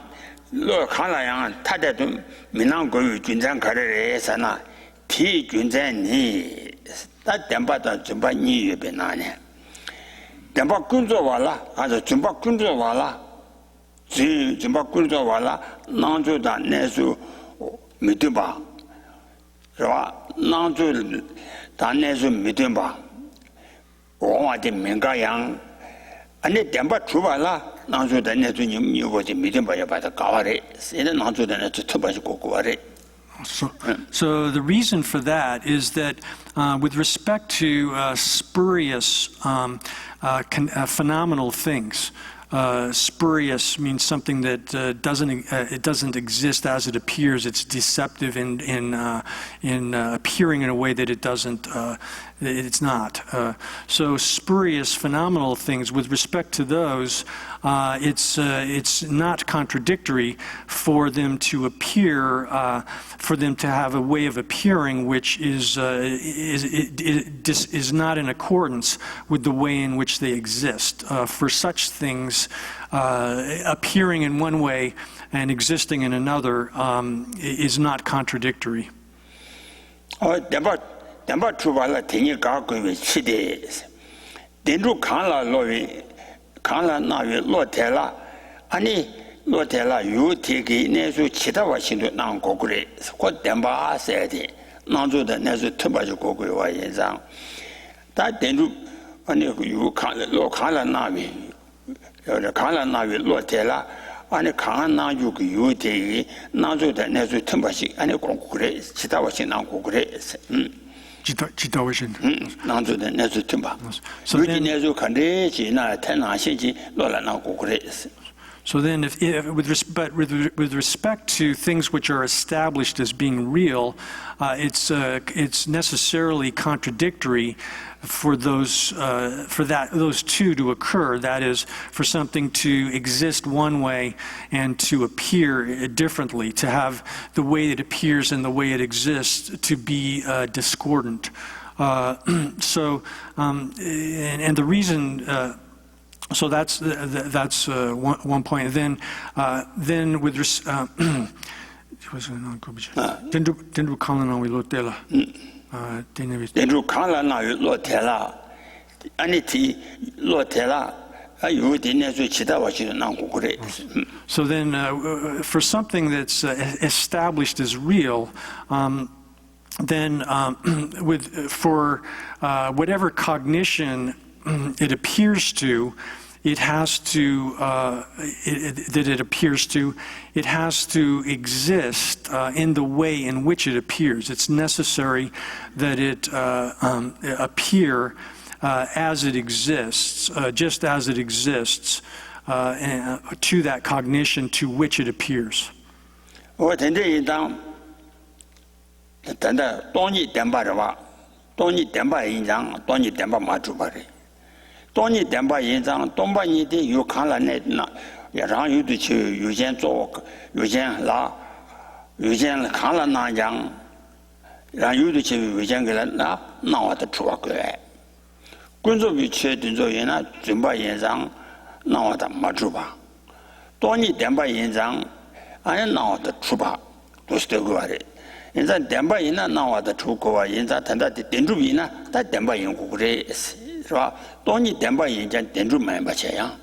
로 칸라양 타데도 민항고유 군장 가르에서나 티 군장니 다 댐바다 좀바니 예배나네 댐바 군조 와라 아주 좀바 군조 와라 지 좀바 군조 와라 난조다 내수 믿어봐 라 난조 단내수 믿어봐 오와데 민가양 아니 댐바 주발라 난조다 내수 님이고지 믿어봐야 받아 가와래 세는 난조다 내수 터바지 고고와래. So the reason for that is that with respect to spurious phenomenal things, spurious means something that doesn't exist as it appears. It's deceptive in appearing in a way that it doesn't. It's not. So spurious phenomenal things. With respect to those, it's not contradictory for them to appear, for them to have a way of appearing which is not in accordance with the way in which they exist. For such things, appearing in one way and existing in another is not contradictory. 덴바 추발라 땡이 가고위 치데 덴루 칸라 로위 칸라 나위 로텔라 아니 로텔라 유티기 내수 치다와 신도 난 고그레 고 덴바 세디 난조다 내수 터바지 고그와 인상 다 덴루 아니 유 칸라 로 칸라 나위 여 칸라 나위 로텔라 아니 강한 나유기 유티기 난조다 내수 터바지 아니 고그레 치다와 신난 고그레 Jitawishin. So then, with respect to things which are established as being real, it's necessarily contradictory for those two to occur. That is, for something to exist one way and to appear differently, to have the way it appears and the way it exists to be discordant. And the reason. So that's one point. Then with dendru kalana we lotela. Dendru kalana we lotela. Aniti lotela. So then, for something that's established as real, then for whatever cognition it appears to, it has to exist in the way in which it appears. It's necessary that it appear as it exists, just as it exists, to that cognition to which it appears. 돈이 덴바 인장 돈바니데 요칸라네 야랑 유도치 유젠 조 유젠 라 유젠 칸라나장 라 유도치 유젠 게라 나와다 추와게 군조 위치에 든조이나 준바 인장 나와다 마주바 돈이 덴바 인장 아니 나와다 추바 도스데고아레 인자 덴바 인나 나와다 추고와 인자 단다데 덴주비나 다 덴바 인고그레 돈이 덴바 인자 덴주 마이바체야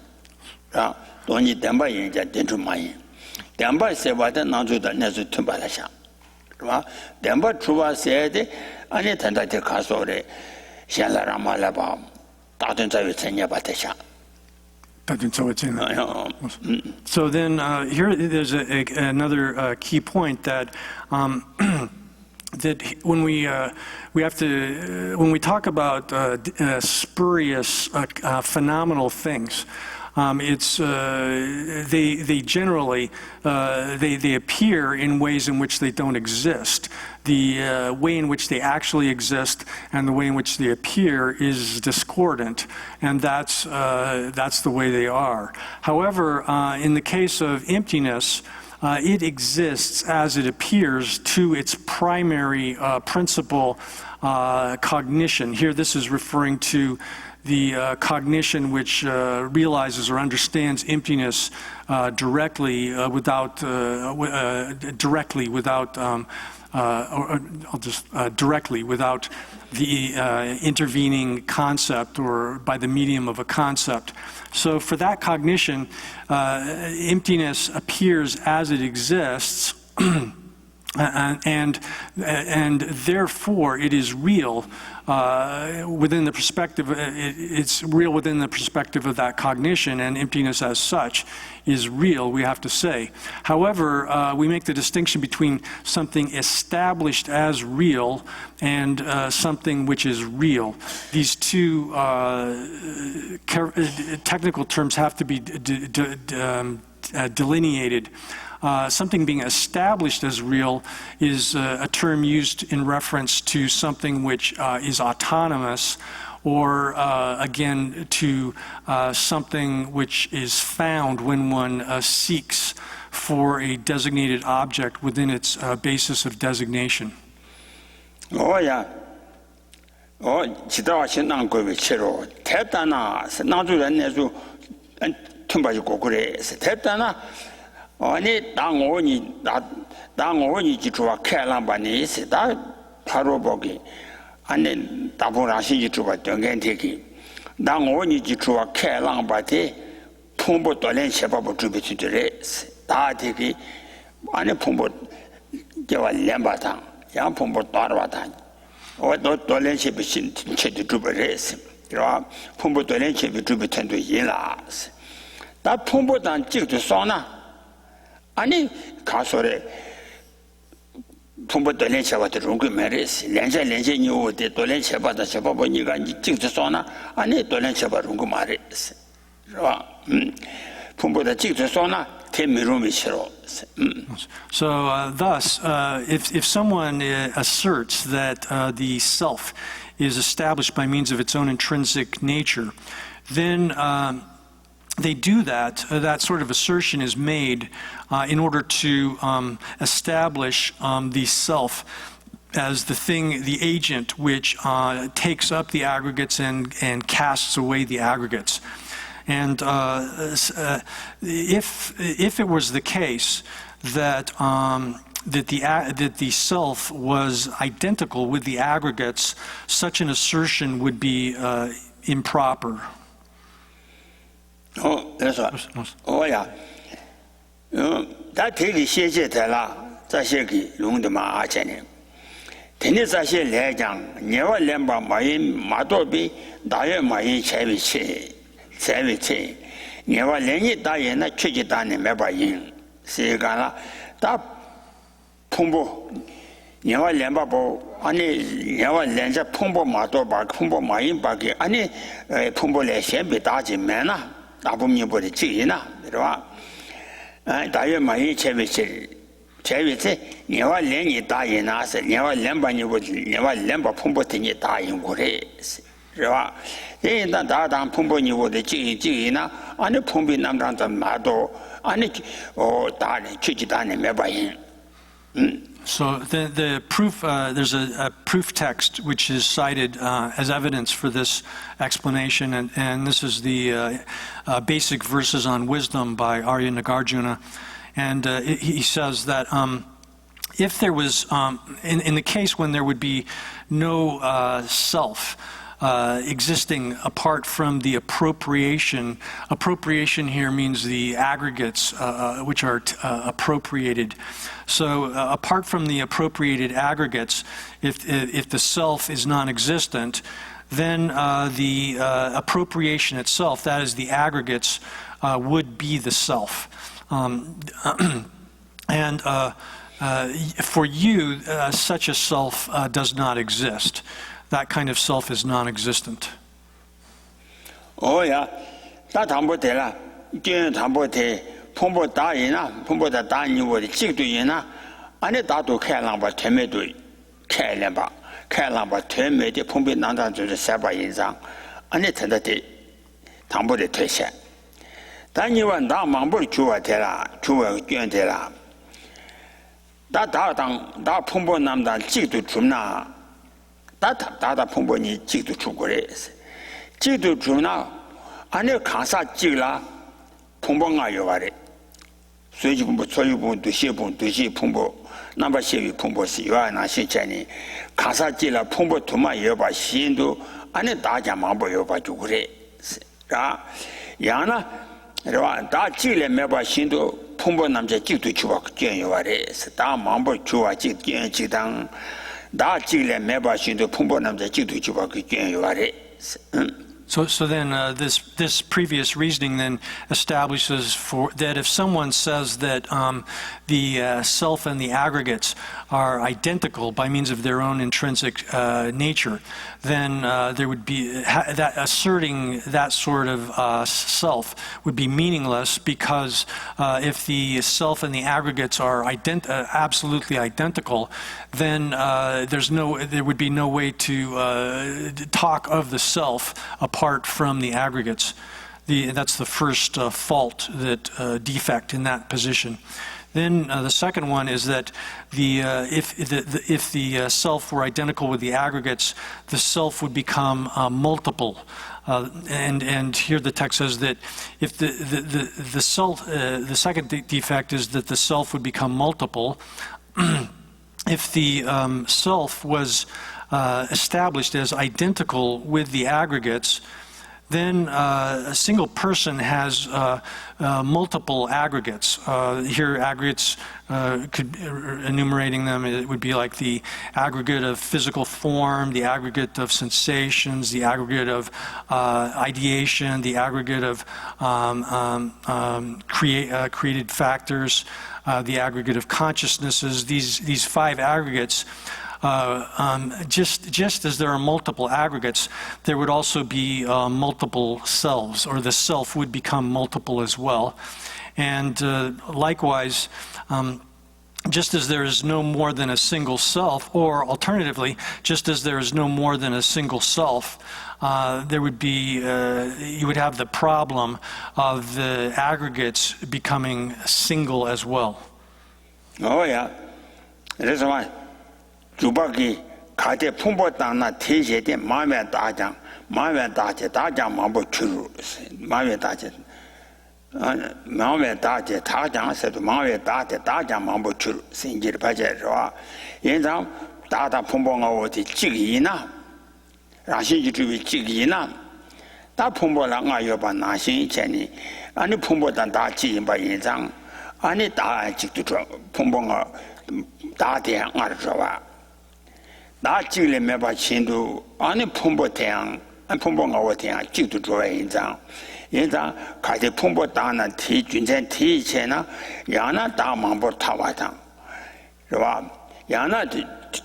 라 돈이 덴바 인자 덴주 마이 덴바 세바다 나주다 내주 tum바라샤 라 덴바 추바 세데 아니 단다테 가소레 샹라라마라바 다든 자유 천야바테샤 So then here there's another key point that that when we talk about spurious phenomenal things, it's they generally they appear in ways in which they don't exist. The way in which they actually exist and the way in which they appear is discordant, and that's the way they are. However, in the case of emptiness, it exists as it appears to its primary principle cognition. Here, this is referring to cognition which realizes or understands emptiness directly without directly without directly without the intervening concept or by the medium of a concept. So for that cognition, emptiness appears as it exists, and therefore it is real within the perspective. It's real within the perspective of that cognition, and emptiness as such is real, we have to say. However, we make the distinction between something established as real and something which is real. These two technical terms have to be delineated. Something being established as real is a term used in reference to something which is autonomous, or again to something which is found when one seeks for a designated object within its basis of designation. Oh yeah. Oh, 지도와 신앙 고비 치료. 대단나 나주는 내주 tum바지 고그레스. 대단나 아니 당원이 당원이 지주와 캐랑바니 다 바로 보기 아니 다보라시 지주와 동gen되기 당원이 지주와 캐랑바티 풍부 돌린 셰바부 주비치들레스 다 되기 아니 풍부 개와 렘바당 양 풍부 따라와다 어도 돌린 셰비신 체도 주버레스 그러 풍부 돌린 셰비 주비텐도 일라스 다 풍부단 찍도 쏘나 아니 가소래 풍부 돌린 셰바도 롱그 메레스 렌제 니오데 돌린 셰바다 셰바보니가 찍도 쏘나 아니 돌린 셰바 롱그 마레스 그러 풍부다 찍도 쏘나 태미로미 싫어. So thus, if someone asserts that the self is established by means of its own intrinsic nature, then they do that. That sort of assertion is made in order to establish the self as the thing, the agent, which takes up the aggregates and casts away the aggregates. And if it was the case that that the self was identical with the aggregates, such an assertion would be improper. Oh, that's right. Oh, yeah. That take the share tela, Zashiki, Lundama Achene. Tenisashi Legang, never lemba my Madobi, Dia my Chaviche. 세위체 내가 랭이 다에나 취지단에 매바인 세가라 다 풍부 내가 렘바보 아니 내가 렌자 풍부 마도 바 풍부 마인 바게 아니 풍부래 셴비 다지 매나 나부미보리 지이나 그러와 다에 마이 체비체 내가 랭이 다에나서 내가 렘바니고 내가 렘바 풍부티니 다인 거래 그러와 일단 다당 풍부니고의 지이나 아니 풍비 남당자 마도 아니 다니 취지단에 매바인. So the proof, there's a proof text which is cited as evidence for this explanation, and this is the basic verses on wisdom by Arya Nagarjuna, and he says that if there was, in the case when there would be no self existing apart from the appropriation. Appropriation here means the aggregates which are appropriated. So apart from the appropriated aggregates, if the self is non-existent, then the appropriation itself, that is the aggregates, would be the self. And for you, such a self does not exist. That kind of self is non-existent. Oh yeah, that tambotela, gen tambote, pombo daina, pombo da dani would chick to yena, and a dado kalamba temedu, kalamba, teme de pombi nanda to the saba yinzang, and it tended tambo de tesha. Then you went down mambo chuatela, chua gentela. That pombo namda chick to chumna. 다다 풍부니 지도 추고레스 지도 주나 안에 가사 찍라 풍부가 요와래 소유분부 소유분도 시분도 시 풍부 남바 시위 풍부시 요하나 시체니 가사 찍라 풍부 두마 여바 시인도 안에 다자 마보 여바 주그래 라 야나 라 다치래 매바 신도 풍부 남자 찍도 주와 견 요와래 다 마보 주와 찍견 찍당 다치래 매바 신도 풍부 남자 찍도 주와 견 요와래 So then this previous reasoning then establishes that if someone says that the self and the aggregates are identical by means of their own intrinsic nature, then there would be that asserting that sort of self would be meaningless, because if the self and the aggregates are absolutely identical, then there would be no way to talk of the self apart from the aggregates. That's the first fault, defect in that position. Then the second one is that if the self were identical with the aggregates, the self would become multiple. And here the text says that if the self, the second defect is that the self would become multiple. If the self was established as identical with the aggregates, then a single person has multiple aggregates. Here, aggregates, enumerating them, it would be like the aggregate of physical form, the aggregate of sensations, the aggregate of ideation, the aggregate of created factors, the aggregate of consciousnesses. These five aggregates. Just as there are multiple aggregates, there would also be multiple selves, or the self would become multiple as well. And likewise, just as there is no more than a single self, or alternatively, just as there is no more than a single self, there would be, you would have the problem of the aggregates becoming single as well. Oh yeah, that's why. 주박이 가대 풍부당나 대제대 마음에 다장 마음에 다제 다장 마음을 주루 마음에 다제 마음에 다제 다장에서도 마음에 다제 다장 마음을 주루 생기를 받아서 인상 다다 풍부가 어디 찍이나 라신지 주위 찍이나 다 풍부랑아 여바 나신 전이 아니 풍부단 다 찍인 바 인상 아니 다 찍도 풍부가 다대 알아서 나 찍을 매바 신도 안에 풍부 태양 안 풍부가 어디야 찍도 좋아해 인장 가대 풍부 다나 티 준전 티 체나 야나 다망보 타와당 그봐 야나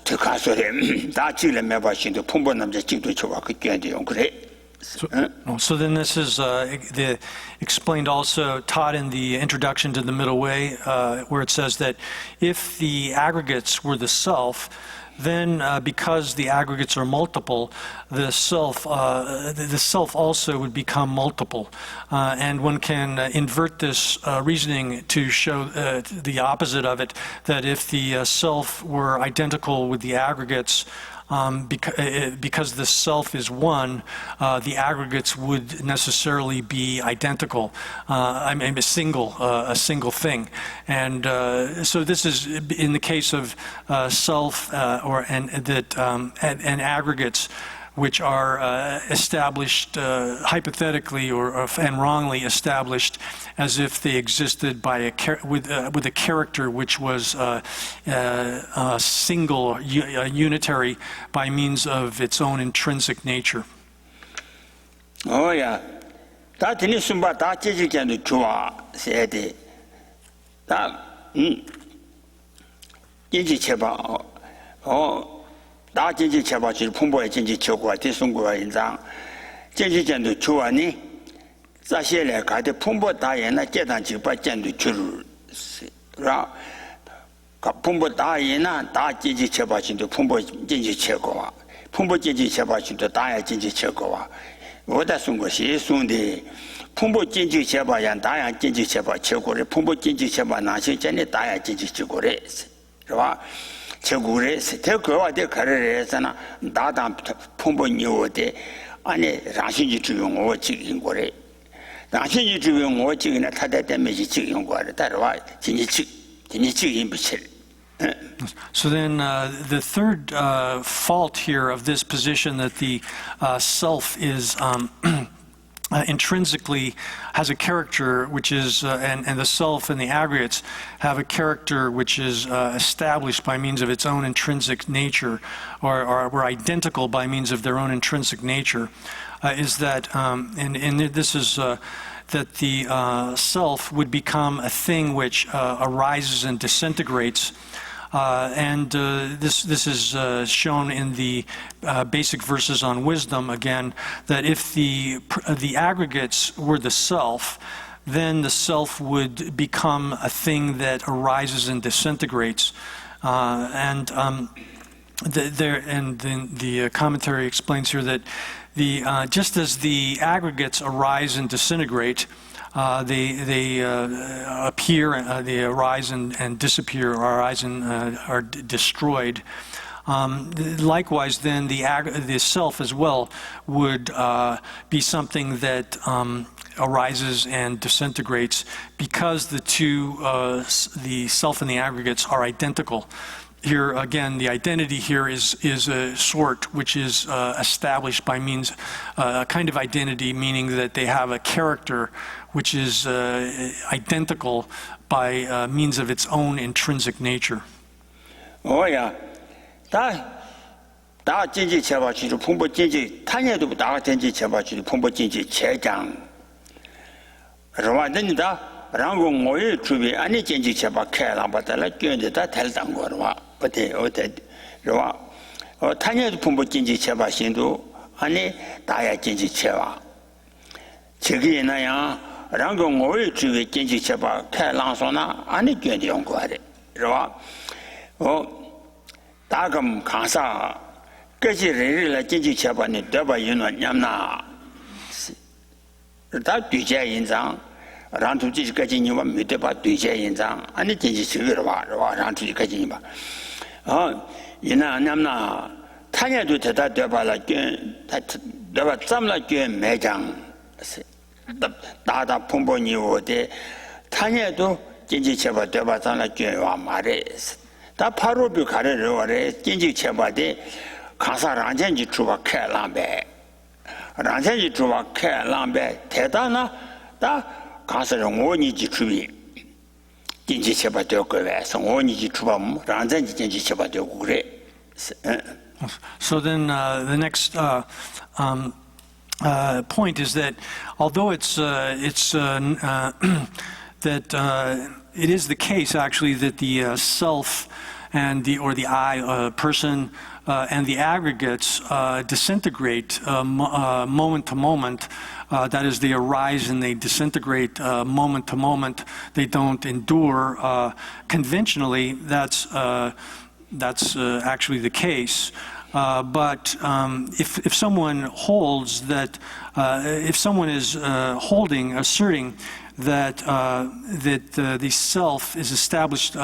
특가소래 다 찍을 매바 신도 풍부 남자 찍도 좋아 그 견디요 그래. So then this is explained also, taught in the introduction to the middle way, where it says that if the aggregates were the self, then because the aggregates are multiple, the self also would become multiple. And one can invert this reasoning to show the opposite of it, that if the self were identical with the aggregates, because the self is one, the aggregates would necessarily be identical. I mean, a single thing. And so this is in the case of self and aggregates, which are established hypothetically and wrongly established as if they existed by with a character which was single, unitary by means of its own intrinsic nature. Oh yeah, 다 드니 숨바 다 찌질견도 좋아 세대 다 인지 제바 다 진지 제바지 풍부의 진지 최고와 대승고와 인상 진지견도 좋아니 자실에 가대 풍부 다예나 계단 집바 견도 줄라 풍부 다예나 다 진지 제바진도 풍부 진지 최고와 풍부 진지 제바진도 다야 진지 최고와 어다 쓴 것이 순데 풍부 진지 제바야 다야 진지 제바 최고래 풍부 진지 제바 나시 전에 다야 진지 최고래 그봐 최고래 대거와 대 가르래잖아 나다 풍부 니오데 아니 라신지 주용 오직인 거래 라신지 주용 오직이나 타다 때문에 지금 거래 따라와 진지 비칠. So then the third fault here of this position that the self is intrinsically has a character which is, and the self and the aggregates have a character which is established by means of its own intrinsic nature, or were identical by means of their own intrinsic nature, is that, and this is that the self would become a thing which arises and disintegrates. This is shown in the basic verses on wisdom again, that if the aggregates were the self, then the self would become a thing that arises and disintegrates. Then the commentary explains here that just as the aggregates arise and disintegrate, they appear, they arise and disappear, or arise and are destroyed. Likewise, then the self as well would be something that arises and disintegrates, because the two, the self and the aggregates, are identical. Here again, the identity here is a sort which is established by means, a kind of identity, meaning that they have a character which is identical by means of its own intrinsic nature. Oh yeah, 다 진지 제바치로 풍부 진지 탄예도 다 진지 제바치로 풍부 진지 제장. 그러면다 랑고 모의 주비 아니 진지 제바 캐라 받달라 견데다 탈당 거와 어때 그러와 탄예도 풍부 진지 제바신도 아니 다야 진지 제와. 저기나야 랑고 모의 주비 진지 제바 캐랑소나 아니 견데 온 거래. 그러와 다금 강사 그지 레레라 진지 제바니 더바 인원 냠나 다 뒤제 인장 란투지까지 니와 밑에봐 뒤제 인장 아니 진지 지거라 와 란투지까지 니봐 이나 냠나 타냐도 대다 되발라 내가 짬라 게 매장 다다 풍보니 오데 타냐도 진지 제바 되바 짬라 게와 말에 다 바로 그 가래를 와래 진지 제바데 가사 란전지 주바 캐람베 란전지 주바 캐람베 대단하 다 가사를 원이지 주비 진지 제바 되고 그래서 원이지 주바 란전지 진지 제바 되고 그래. So then the next point is that although it's that it is the case actually that the self and the I person and the aggregates disintegrate moment to moment. That is, they arise and they disintegrate moment to moment. They don't endure. Conventionally, that's actually the case. But if someone holds that, if someone is asserting that the self is established,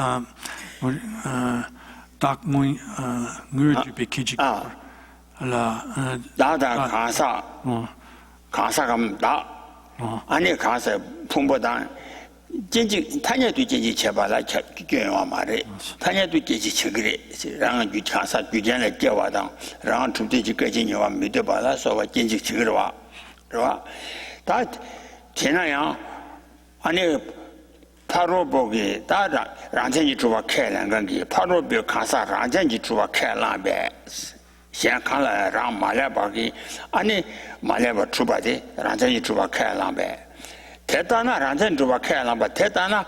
가사감다 아니 가사 풍보다 진지 타냐도 진지 제발라 교와 말에 타냐도 진지 저그래 랑 가사 규전에 깨와당 랑 두대지까지 니와 믿어봐라 소와 진지 저그러와 그러와 다 지나야 아니 바로 보기 다 란전지 주와 캐란 건기 바로 비 가사 란전지 주와 캐란베先看了让马来巴给，安尼马来巴出巴的，让这一出巴开了呗。太大那让这出巴开了吧，太大那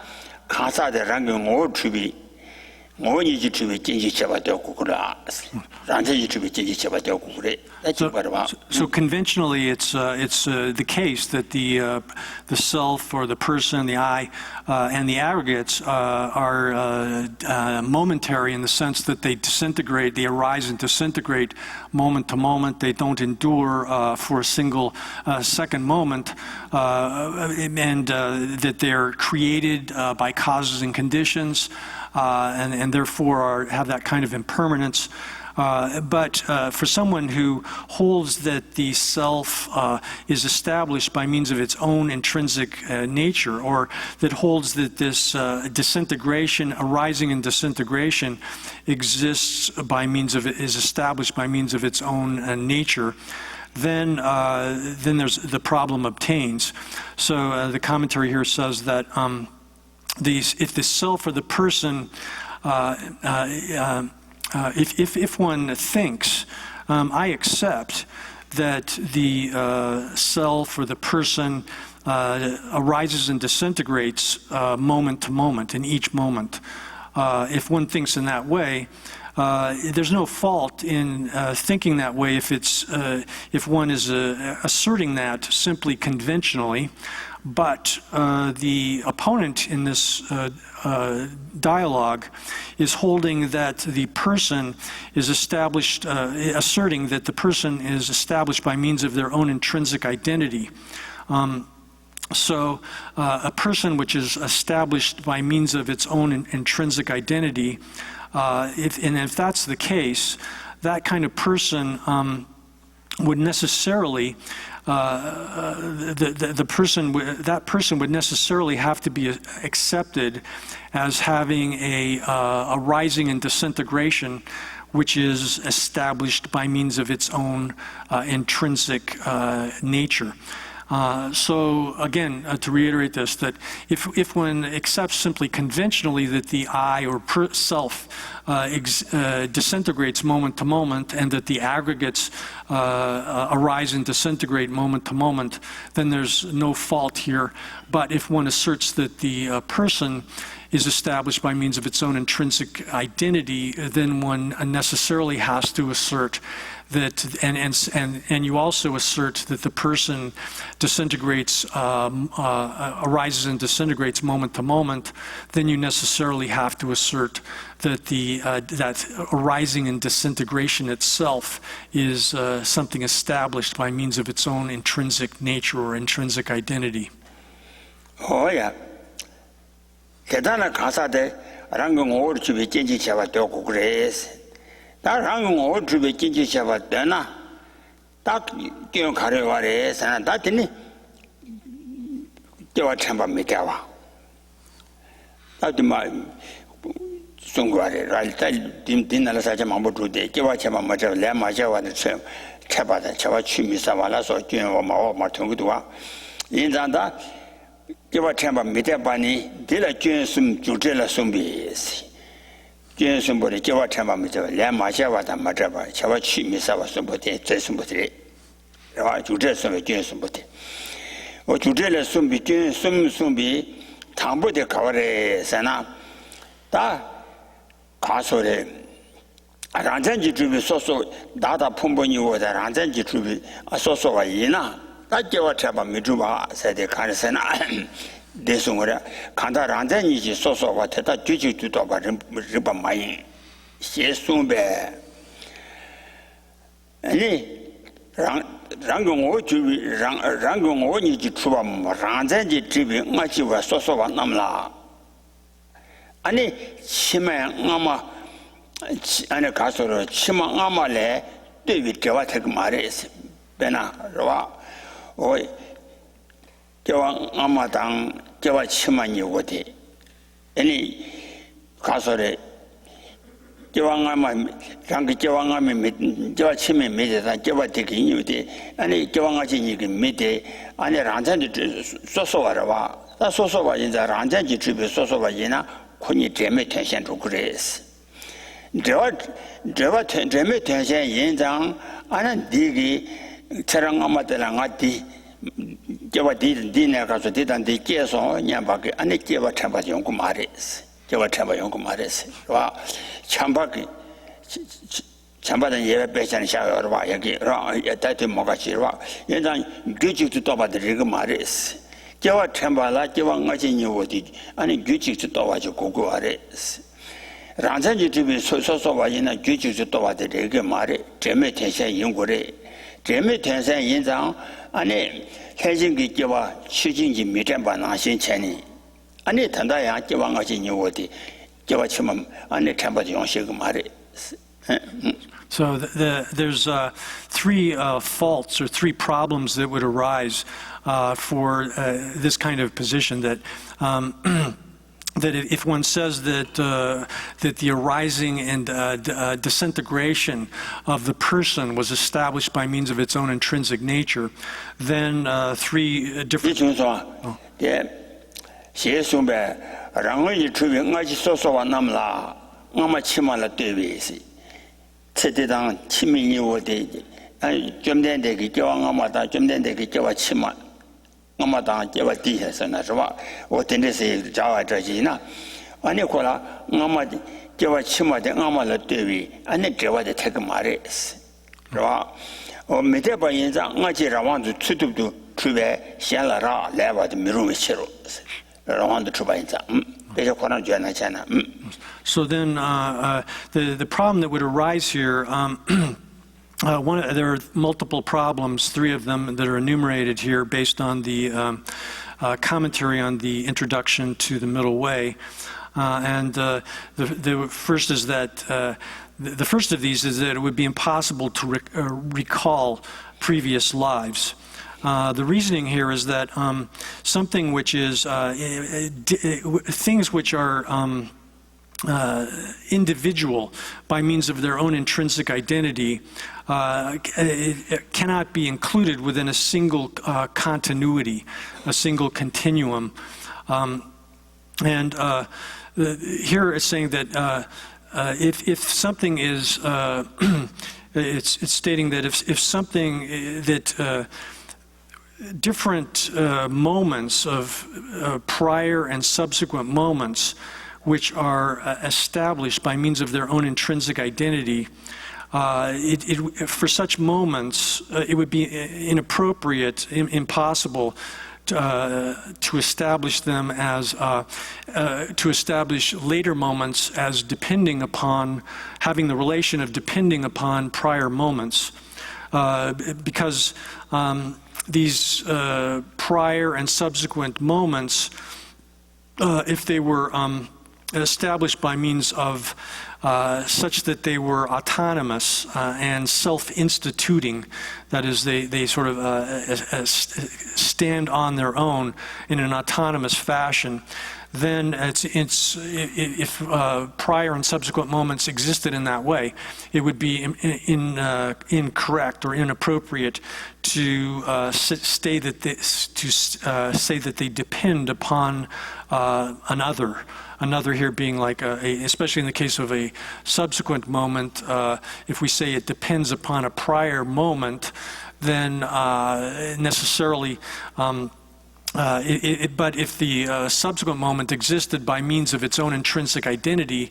看啥的让给我出比，我一直出比经济七八条股了，让这一出比经济七八条股的，那就不是吧？ So conventionally, it's the case that the self or the person, the I, and the aggregates are momentary in the sense that they disintegrate, they arise and disintegrate moment to moment. They don't endure for a single second moment, and that they're created by causes and conditions, and therefore have that kind of impermanence. But for someone who holds that the self is established by means of its own intrinsic nature, or that holds that this disintegration, arising and disintegration, exists by means of, is established by means of its own nature, then there's the problem obtains. So the commentary here says that if the self or the person, if one thinks, I accept that the self or the person arises and disintegrates moment to moment, in each moment. If one thinks in that way, there's no fault in thinking that way if one is asserting that simply conventionally. But the opponent in this dialogue is holding that the person is established, asserting that the person is established by means of their own intrinsic identity. So a person which is established by means of its own intrinsic identity, if that's the case, that kind of person would necessarily that person would necessarily have to be accepted as having a rising and disintegration which is established by means of its own intrinsic nature. So again, to reiterate this, that if one accepts simply conventionally that the I or self disintegrates moment to moment, and that the aggregates arise and disintegrate moment to moment, then there's no fault here. But if one asserts that the person is established by means of its own intrinsic identity, then one necessarily has to assert that, and you also assert that the person disintegrates, arises and disintegrates moment to moment, then you necessarily have to assert that that arising and disintegration itself is something established by means of its own intrinsic nature or intrinsic identity. Oh yeah. 대단한 가사대 랑공 오르 주비 찐지 잡아 되고 그래서 다 랑공 오르 주비 찐지 잡아 되나 딱 뛰어 가려와래 사나 다더니 저와 참바 미대와 다들 말 송과래 라이탈 딘딘나라 사자 마보주데 저와 참바 맞아 래 맞아와는 참바다 저와 취미사 와라서 뛰어 마와 마통도와 인자다 저와 참바 미대반이 딜라 균숨 주제라 숨비스 균숨보리 저와 참바 미대 래 마샤와다 맞아봐 저와 취미사와 숨보대 제숨보대 와 주제 숨이 균숨보대 어 주제라 숨비 균숨 숨비 당보대 가와래 사나 다 가소래 란잔지 주비 소소 나다 품번이 오다 란잔지 주비 소소가 이나 다저와 잡아 미주바 세대 칸세나 대송어라 간다 란잔이지 소소가 대다 뒤지도 봐 리바 마이 시송배 아니 랑공오 주비 랑공오니지 추바 란잔지 집이 마치와 소소가 남라 아니 치매 아마 아니 가서로 치마 아마래 되위 저와 tek 말했어 배나 와 오이 저와 아마당 저와 치마니 오디 아니 가서래 저와 아마 장기 저와 아미 저와 치매 메데다 저와 되기 오디 아니 저와 아지니 그 메데 아니 란잔지 소소와라 다 소소와 인자 란잔지 집에 소소와이나 콘이 제메 텐션도 그래스 저와 제메 텐션 인장 아는 디기 저랑 아마들랑 아디 저와 디네 가서 디단디 계속 냠바게 아니 저와 참바 연구 말했어 저와 참바 연구 말했어 와 참바기 참바는 예배 배찬 샤워로 와 여기 라 다티 뭐가지 와 인장 규칙도 떠받으리고 말했어 저와 참바라 저와 가지니 어디 아니 규칙도 떠와줘 고고 아래스 란잔지 집이 소소와이나 규칙도 떠와드리게 말해 제메 텐션 연구래 제메 텐션 인장 아니 해진기 저와 추진지 미전바 나신 전이 아니 단다야 저와 가지니 어디 저와 참만 아니 참바지 용식을 말해 So there's three faults or three problems that would arise for this kind of position that that if one says that that the arising and disintegration of the person was established by means of its own intrinsic nature, then three different. So then the problem that would arise here, there are multiple problems, three of them that are enumerated here based on the commentary on the introduction to the Middle Way. And the first is that the first of these is that it would be impossible to recall previous lives. The reasoning here is that something which is things which are individual by means of their own intrinsic identity it cannot be included within a single continuity, a single continuum. And here it's saying that if something is, it's stating that if something that different moments of prior and subsequent moments which are established by means of their own intrinsic identity, for such moments, it would be inappropriate, impossible to establish them as, to establish later moments as depending upon, having the relation of depending upon prior moments. Because these prior and subsequent moments, if they were established by means of such that they were autonomous and self-instituting, that is, they sort of stand on their own in an autonomous fashion, then if prior and subsequent moments existed in that way, it would be incorrect or inappropriate to say that they depend upon another. Another here being like, especially in the case of a subsequent moment, if we say it depends upon a prior moment, then necessarily, but if the subsequent moment existed by means of its own intrinsic identity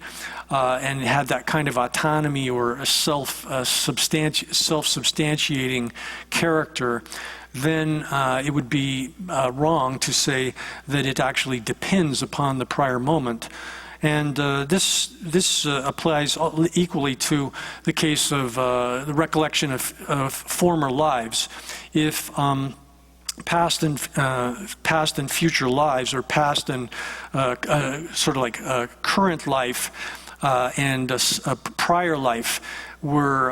and had that kind of autonomy or a self-substantiating character, then it would be wrong to say that it actually depends upon the prior moment. And this applies equally to the case of the recollection of former lives. If past and future lives, or past and sort of like current life and a prior life were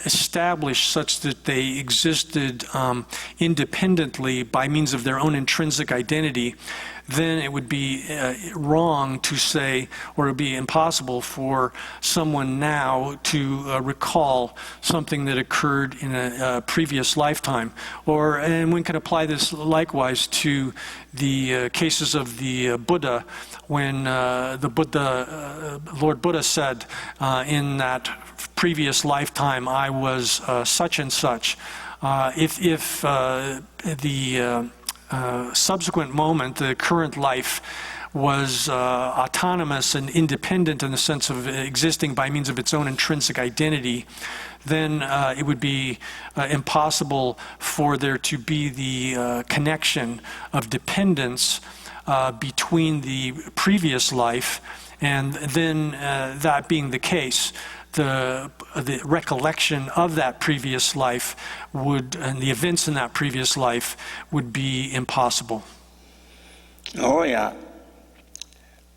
established such that they existed independently by means of their own intrinsic identity, then it would be wrong to say, or it would be impossible for someone now to recall something that occurred in a previous lifetime. And one can apply this likewise to the cases of the Buddha, when Lord Buddha said, in that previous lifetime I was such and such. If the subsequent moment, the current life, was autonomous and independent in the sense of existing by means of its own intrinsic identity, then it would be impossible for there to be the connection of dependence between the previous life, and then that being the case, the recollection of that previous life would, and the events in that previous life would be impossible. Oh yeah.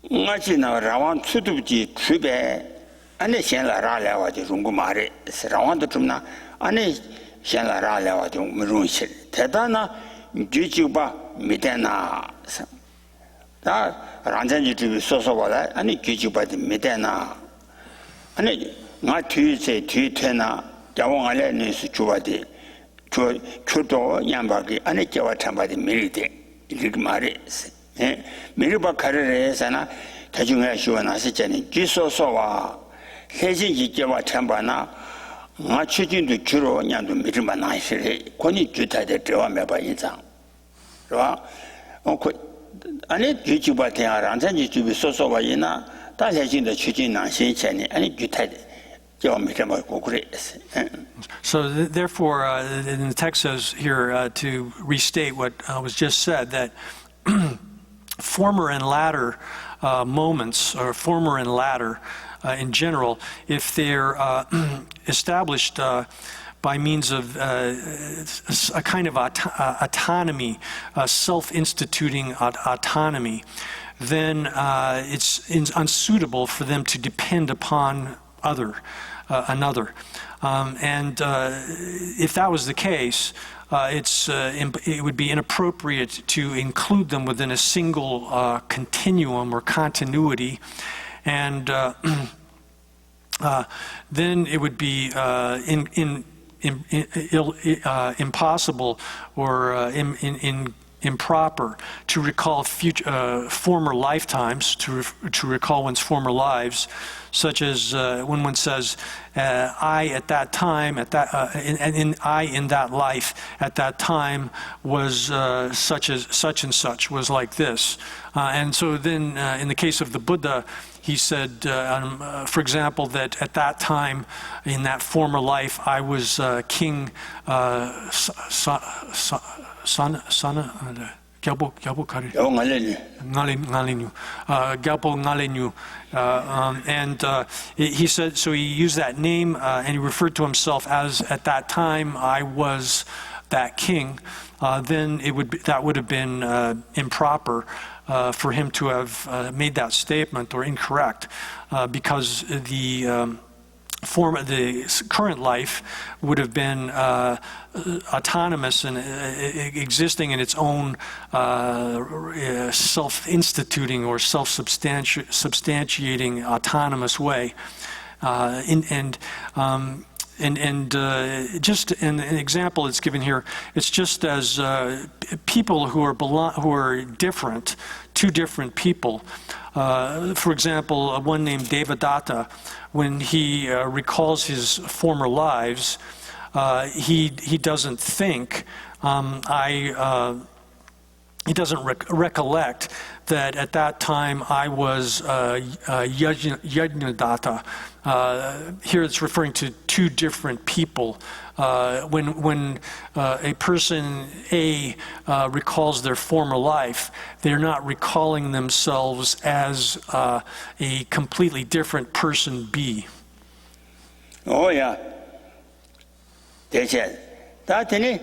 Ngaji na rawan tsudubji chube 아니 현라 라려와지 중고 말에 라완도 좀나 아니 현라 라려와지 무run실 대단나 뒤집어 미대나 다 란전지 주비 소소와라 아니 뒤집어도 미대나 아니 나 뒤에 뒤태나 자원 알레니스 주와디 저 교도 양박이 아니 저와 참바디 밀리데 이렇게 말이 예 밀바 카르레에서나 대중에 시원하시 전에 기소소와 해진지 저와 참바나 나 추진도 주로 냥도 밀만 나시리 권이 주타데 저와매 봐 인상 그봐 아니 뒤집어 대하라 안전지 주비 소소와 이나 다 해진도 추진 난신 전에 아니 주타데 So therefore, the text says here to restate what was just said, that former and latter moments, or former and latter in general, if they're established by means of a kind of autonomy, self-instituting autonomy, then it's unsuitable for them to depend upon another. And if that was the case, it would be inappropriate to include them within a single continuum or continuity, and then it would be impossible or improper to recall former lifetimes, to recall one's former lives, such as when one says, I at that time, I in that life at that time was such and such, was like this. And so then in the case of the Buddha, he said, for example, that at that time, in that former life, I was King and he said, so he used that name and he referred to himself as, at that time I was that king. Then that would have been improper for him to have made that statement, or incorrect, because the current life would have been autonomous and existing in its own self-instituting or self-substantiating autonomous way, and just an example that's given here, it's just as people who are different, two different people. For example, one named Devadatta, when he recalls his former lives, he doesn't think, he doesn't recollect that at that time I was Yajnadatta. Here it's referring to two different people. When a person A recalls their former life, they're not recalling themselves as a completely different person B. Oh yeah. 대체 다더니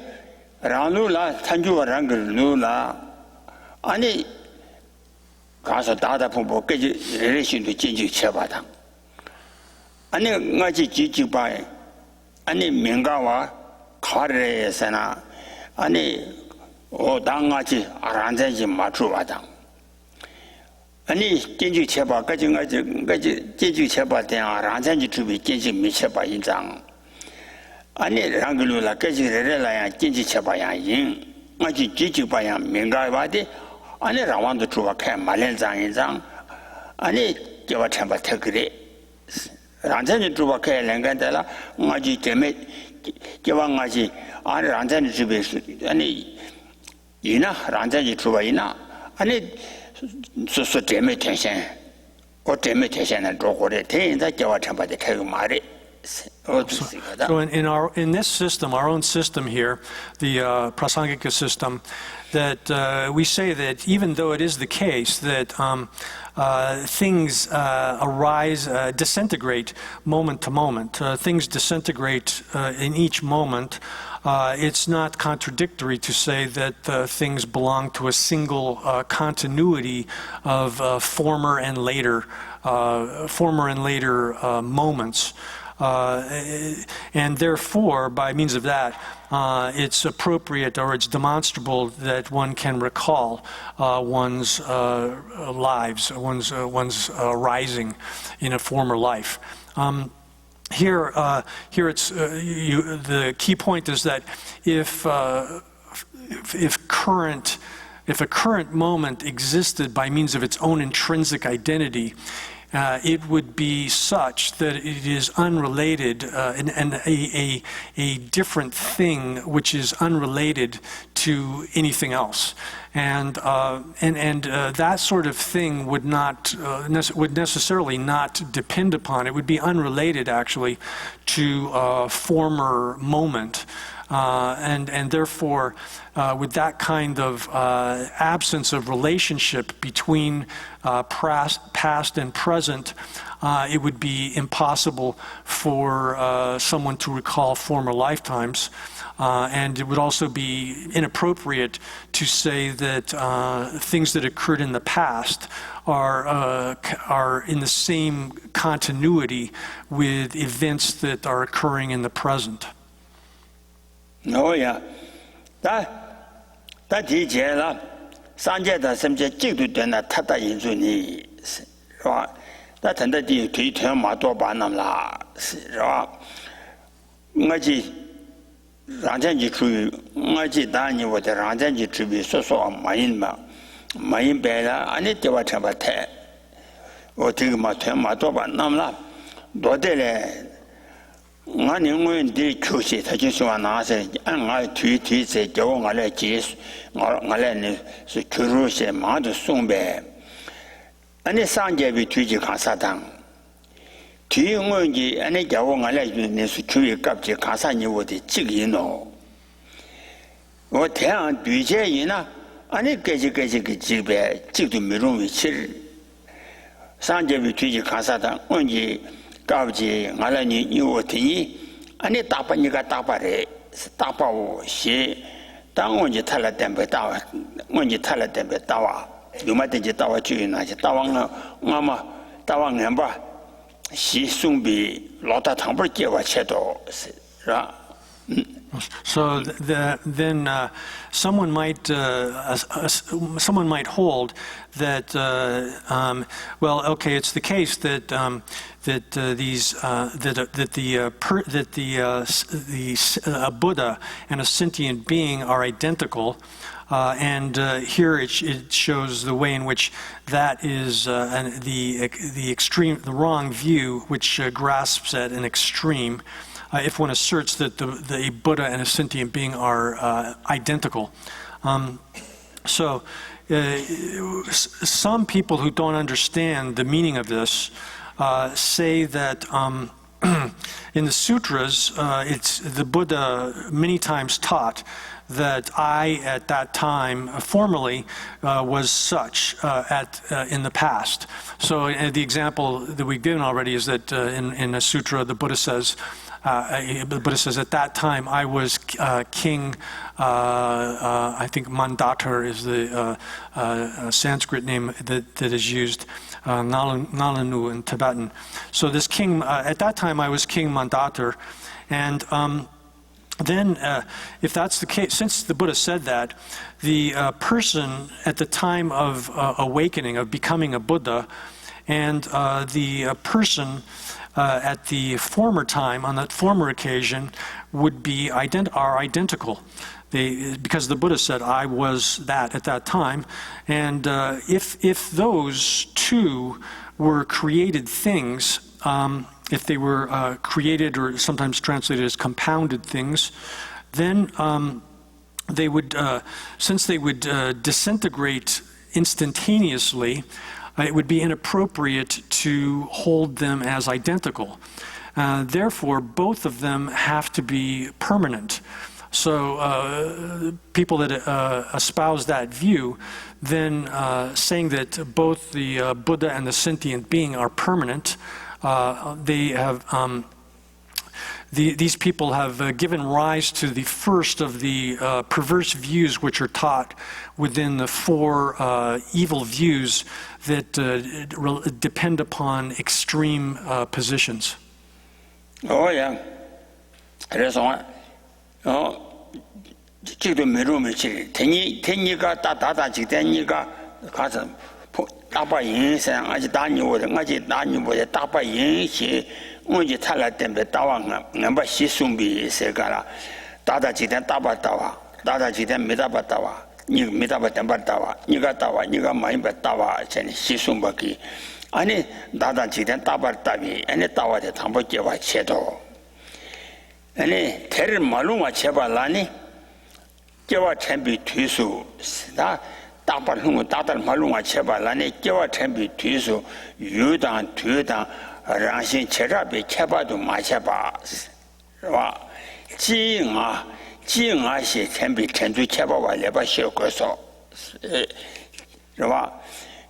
라누라 탄주와랑 그누라 아니 가서 다다 보고 깨지 레레신도 진지 쳐봐다. 아니 nga지 지지바에 아니 명가와 가르에서나 아니 당nga지 아란자지 맞추와다. 아니 진지 쳐봐 까지 nga지 진지 쳐봐 대 아란자지 주비 진지 미쳐봐 인장. 아니 랑글루라 까지 레레라야 진지 쳐봐야 인 nga지 지지바야 명가와데 아니 라완도 주와케 말렌장인장 아니 저와 참바 특그리 란전이 주와케 랭간달라 nga지 때문에 저와 nga지 아니 란전이 주베 아니 이나 란전이 주와이나 아니 소소 때문에 대신 그 때문에 대신은 조고래 대인자 저와 참바데 그 말이 So in this system, our own system here, the Prasangika system, that we say that even though it is the case that things disintegrate moment to moment, things disintegrate in each moment, it's not contradictory to say that things belong to a single continuity of former and later moments. And therefore, by means of that, it's appropriate or it's demonstrable that one can recall one's lives, one's rising in a former life. Here it's the key point is that if a current moment existed by means of its own intrinsic identity, it would be such that it is unrelated and a different thing which is unrelated to anything else, and that sort of thing would necessarily not depend upon. It would be unrelated actually to a former moment. And therefore, with that kind of absence of relationship between past and present, it would be impossible for someone to recall former lifetimes. And it would also be inappropriate to say that things that occurred in the past are in the same continuity with events that are occurring in the present. Oh yeah, that teacher la, Sanje da semje jigdu dena tata inzu ni, right? That tenda di tui tui ma do ba nam la, right? Ngaji ranjan ji chui, ngaji da ni wo de ranjan ji chui so so ma yin be la, ani de wa chaba te, o tui ma tui ma do ba nam la, do de le. ngani nguen di chusi ta ji suwa na se an tui se jo ngale ji ngale ne su churu se ma de songbe ani sanje bi tui ji ka sa dang tui nguen ji ani jo ngale ne su chui kap ji ka sa ni wo de ji yi no wo tian tui je yi na ani ge ji ji be ji du mi rong wi chi sanje bi tui ji ka sa dang nguen ji 가브지 말하니 이오티니 아니 따빠니가 따빠래 따빠오 시 당원지 탈라 땜베 따와 원지 탈라 땜베 따와 요마든지 따와 주인나지 따왕나 엄마 따왕년 봐 시숭비 로다 당벌 깨와 채도 라 So then someone might hold that well, okay, it's the case that a Buddha and a sentient being are identical, and here it shows the way in which that is the wrong view, which grasps at an extreme. If one asserts that the Buddha and a sentient being are identical. So some people who don't understand the meaning of this say that in the sutras, it's the Buddha many times taught that I, at that time, formerly was such in the past. So the example that we've given already is that in a sutra, the Buddha says, at that time I was king, I think Mandatar is the Sanskrit name that is used, Nalanu in Tibetan. So this king, at that time I was king Mandatar, and then if that's the case, since the Buddha said that, the person at the time of awakening, of becoming a Buddha, and the person at the former time, on that former occasion, would be are identical. Because the Buddha said, I was that at that time. And if those two were created things, if they were created or sometimes translated as compounded things, then they would, since they would disintegrate instantaneously, it would be inappropriate to hold them as identical. Therefore, both of them have to be permanent. So people that espouse that view, then saying that both the Buddha and the sentient being are permanent, they have these people have given rise to the first of the perverse views which are taught within the four evil views that depend upon extreme positions. Oh yeah, 그래서 지금 메로미치 테니가 따다다 지대니가 가서 따바 인생 아직 다니오는 아직 다니보다 따바 인시 언제 탈라 때문에 따왕 넘바 시숨비 세가라 따다 지대 따바 따와 따다 지대 메다바 따와 니 메다바 템바 따와 니가 따와 니가 많이 따와 전에 시숨바기 아니 따다 지대 따바 따비 아니 따와데 담보께와 제도 아니 대를 말로만 제발라니 깨와 템비 뒤수 나 따발흥 따달 말로만 제발라니 깨와 템비 뒤수 유당 뒤당 랑신 제라비 제바도 마셔봐 와 지응아시 템비 텐두 제바와 레바 쉬어거서 와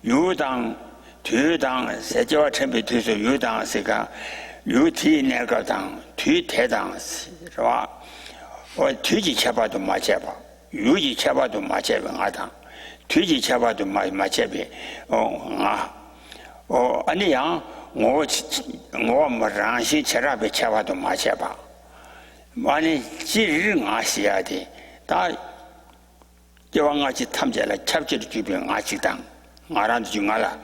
유당 뒤당 세제와 템비 뒤수 유당 세가 유티 내가당 뒤대당 와 뒤지 제바도 마셔봐 유지 제바도 마셔봐 아당 뒤지 제바도 마셔비 아니야我让些吃了别吃吧都没吃吧，完了今日俺写的，他叫我去他们家来吃起的就别俺去当，俺让就俺了，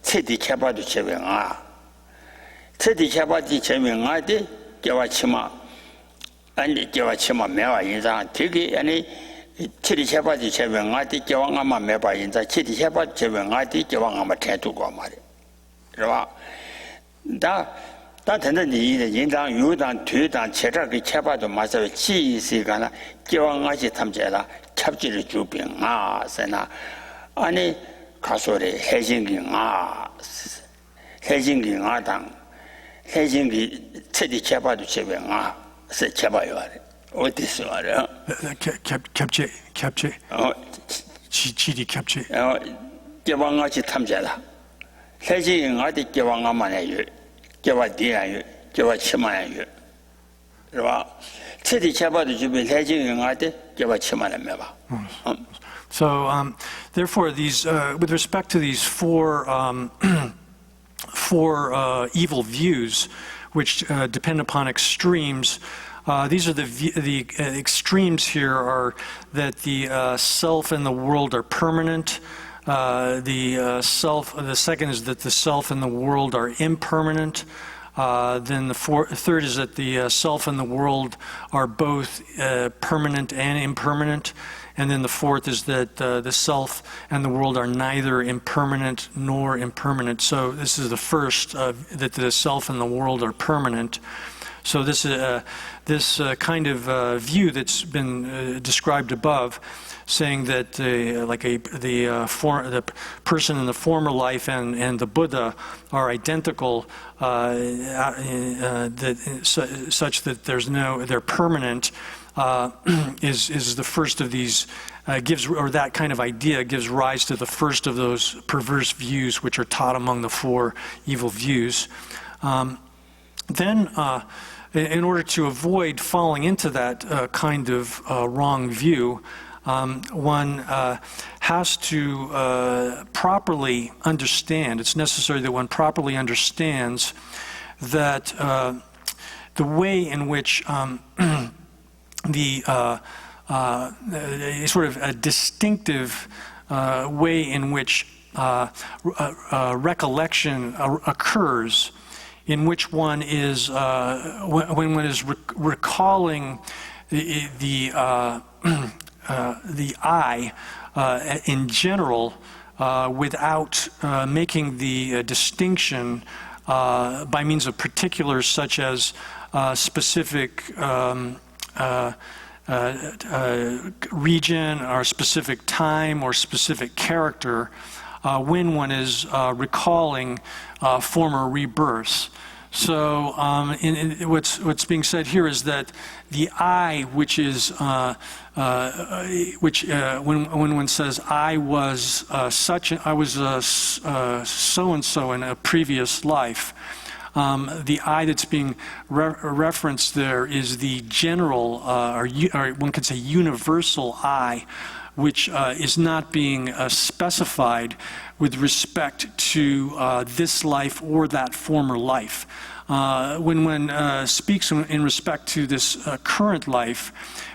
吃的吃吧都吃别俺，吃的吃吧的吃别俺的，叫我吃嘛，俺的叫我吃嘛没话人家，这个俺的吃的吃吧的吃别俺的，叫我俺嘛没话人家，吃的吃吧吃别俺的，叫我俺嘛天都过嘛的，是吧？但等到你的人当、有当、推当、切这个切把都马上记忆干了，叫我去他们家了，吃起了就病啊，是那，俺呢，他说的海星给啊，海星给啊当，海星给吃的切把都吃病啊，是切把药的，我得说的。capture，哦，气的 capture。然后叫我去他们家了。海星我的叫我俺妈来有，叫我弟来有，叫我七妈来有，是吧？吃的吃饱的就比海星我的叫我七妈来没吧？So, therefore, these, with respect to these four evil views, which depend upon extremes, these are the extremes here are that the self and the world are permanent. The second is that the self and the world are impermanent. Then the third is that the self and the world are both permanent and impermanent. And then the fourth is that the self and the world are neither impermanent nor impermanent. So this is the first, that the self and the world are permanent. So this kind of view that's been described above, saying that the person in the former life and the Buddha are identical, such that they're permanent, is the first of these, that kind of idea gives rise to the first of those perverse views which are taught among the four evil views. Then, in order to avoid falling into that kind of wrong view, one has to properly understand, it's necessary that one properly understands that the way in which the sort of a distinctive way in which recollection occurs, in which one is, when one is recalling the I in general, without making the distinction by means of particulars such as specific region or specific time or specific character, when one is recalling former rebirths. So what's being said here is that the I, which is when one says I was so and so in a previous life, the I that's being referenced there is the general, or one could say universal I, which is not being specified with respect to this life or that former life. When one speaks in respect to this current life,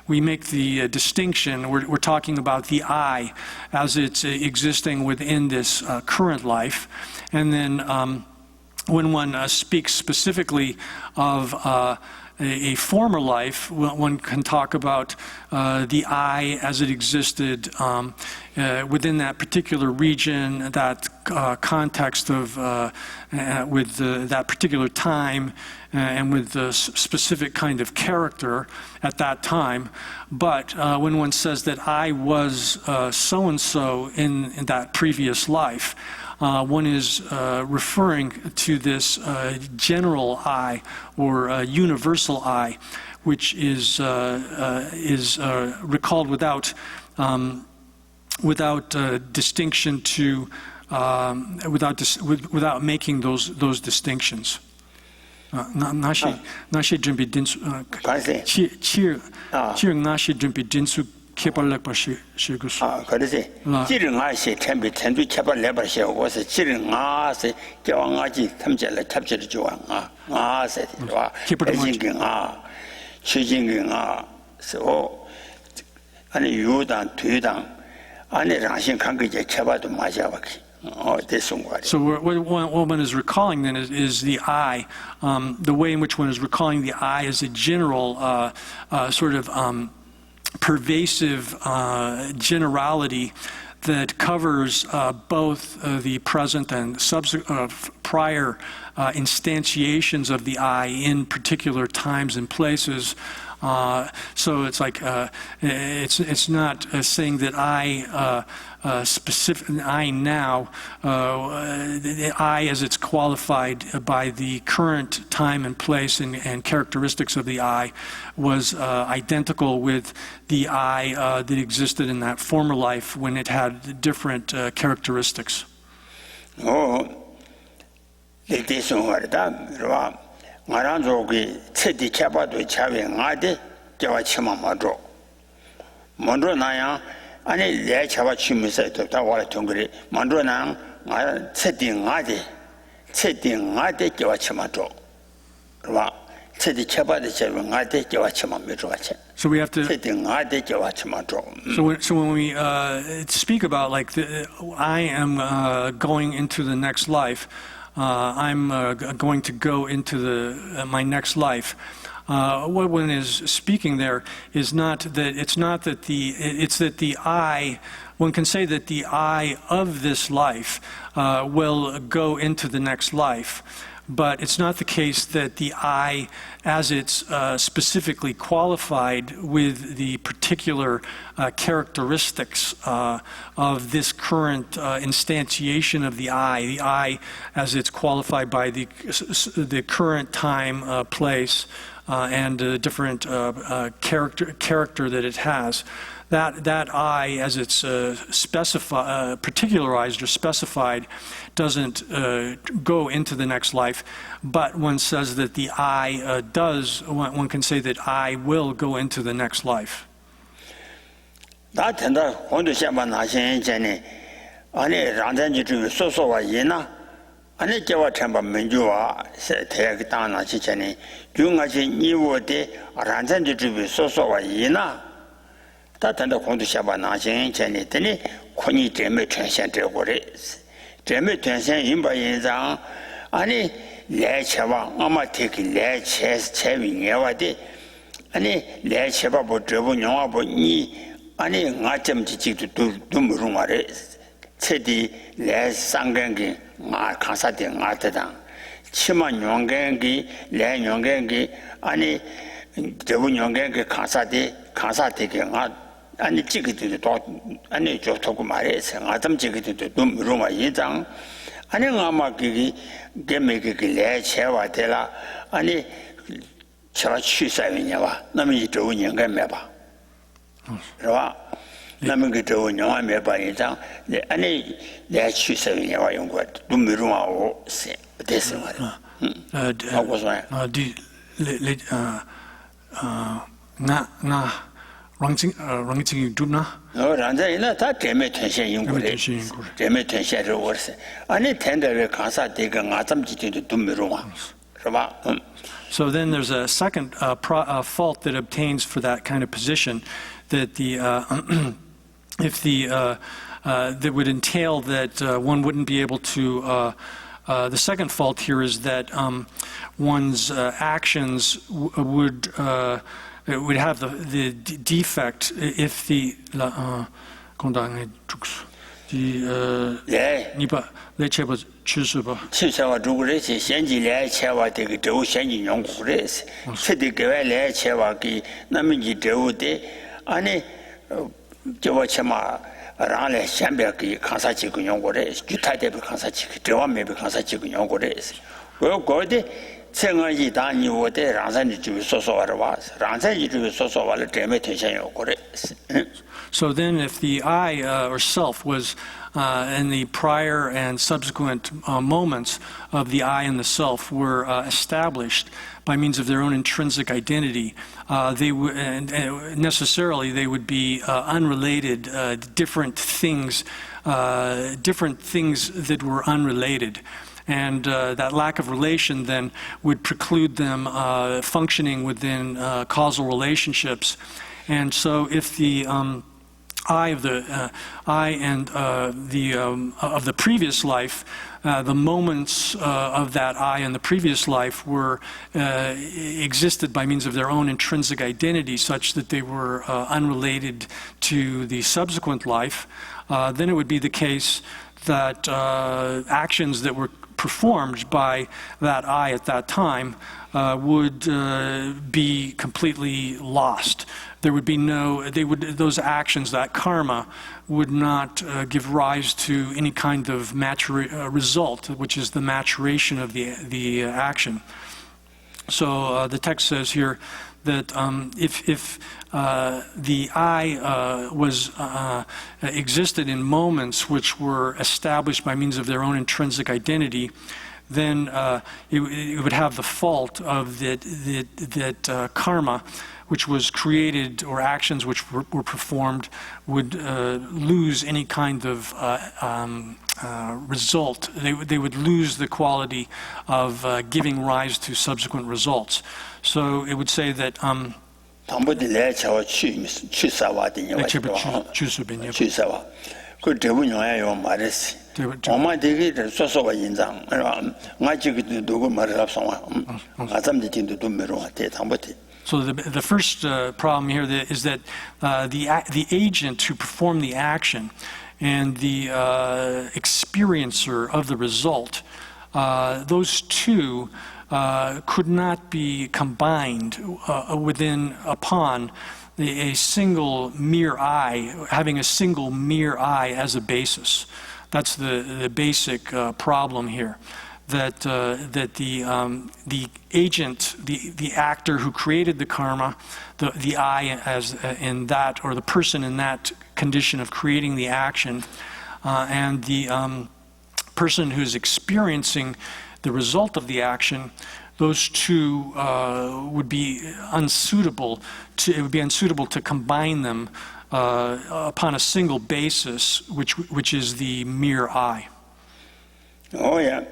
we make the distinction, we're talking about the I as it's existing within this current life. And then when one speaks specifically of a former life, one can talk about the I as it existed within that particular region, that context of with that particular time, and with the specific kind of character at that time. But when one says that I was so-and-so in that previous life, one is referring to this general I or universal I, which is recalled without distinction to without making those distinctions. 나시 준비 진수 치르 나시 준비 진수 개발력바시 시구수. 그래서 지릉아시 템비 텐두 개발력바시 와서 지릉아시 개왕아지 탐절을 탑절을 좋아 아세 와 대신경아 취진경아 서 아니 유단 뒤단 아니 라신 관계제 개발도 맞아봐기. So what one is recalling then is the I, the way in which one is recalling the I as a general sort of pervasive generality that covers both the present and prior instantiations of the I in particular times and places. So it's like it's not saying that I specific I now the I as it's qualified by the current time and place and characteristics of the I was identical with the I that existed in that former life when it had different characteristics. 마란족이 체디 차바도 차외 나데 저와 치마 마도 먼저 나야 아니 내 차바 치면서 다 와라 정글이 먼저 나 체디 나데 저와 치마도 그봐 체디 차바도 차외 나데 저와 치마 메조가체. So we have to. So when we speak about like I am going into the next life. I'm going to go into my next life. What one is speaking there is not that it's that the I. One can say that the I of this life will go into the next life, but it's not the case that the I, as it's specifically qualified with the particular characteristics of this current instantiation of the I as it's qualified by the current time, place, and different character that it has. That I, as it's particularized or specified, doesn't go into the next life, but one says that the I does, one can say that I will go into the next life. 다단다 공도 샤바 나신 전에 되니 권이 되면 전생될 거래. 되면 전생 인바 인상 아니 내체와 아마 되기 내체 체위녀와데 아니 내체바 뭐 저분 영화 보니 아니 나점 지직도 눈물로 말해. 체디 내 상경기 마 가사대 나타다. 치마 용경기 내 용경기 아니 저분 용경기 가사대게 아니 지기도 또 아니 좋다고 말해서 아담 지기도 눈물로만 이장 아니 아마 그게 게메게 래 채와 되라 아니 저 취사위냐와 남이 저 인가 매봐 그러봐 남이 그 저 인가 매봐 이상 아니 내 취사위냐와 연구 눈미루마오 됐어 말이야 하고서 나 랑칭 두나 란자이나 다 때문에 텐션 연구래 때문에 텐션을 월세 아니 텐더를 가사 되가 나tam지도 눈미루마 그러봐 So then there's a second fault that obtains for that kind of position, that the if the that would entail that one wouldn't be able to. The second fault here is that one's actions would have the defect if the 치사와 누구래지 현지래 채와 되게 저 현지 연구래지 세대교회 래 채와기 남인지 저우데 아니 저와 채마 라래 샴벽이 간사지구 연구래 주타대비 간사지구 저와매비 간사지구 연구래지 왜 거기 생활이 다니고데 랑산이 주 소소와라 와 랑산이 주 소소와를 때문에 대신 연구래지 So then if the I or self was in the prior and subsequent moments of the I and the self were established by means of their own intrinsic identity, they would necessarily they would be unrelated, different things that were unrelated. And that lack of relation then would preclude them functioning within causal relationships. And so if the I of the of the previous life, the moments of that I in the previous life were existed by means of their own intrinsic identity, such that they were unrelated to the subsequent life. Then it would be the case that actions that were performed by that I at that time would be completely lost. There would be those actions, that karma, would not give rise to any kind of result, which is the maturation of the action. So the text says here that if the I existed in moments which were established by means of their own intrinsic identity, then it would have the fault of that karma, which was created, or actions which were performed, would lose any kind of result. They would lose the quality of giving rise to subsequent results. So it would say that So the first problem here is that the agent who performed the action and the experiencer of the result, those two could not be combined upon a single mere I, having a single mere I as a basis. That's the basic problem here. That the agent, the actor who created the karma, the I as in that, or the person in that condition of creating the action, and the person who's experiencing the result of the action, those two would be unsuitable. It would be unsuitable to combine them upon a single basis, which is the mere I. Oh yeah.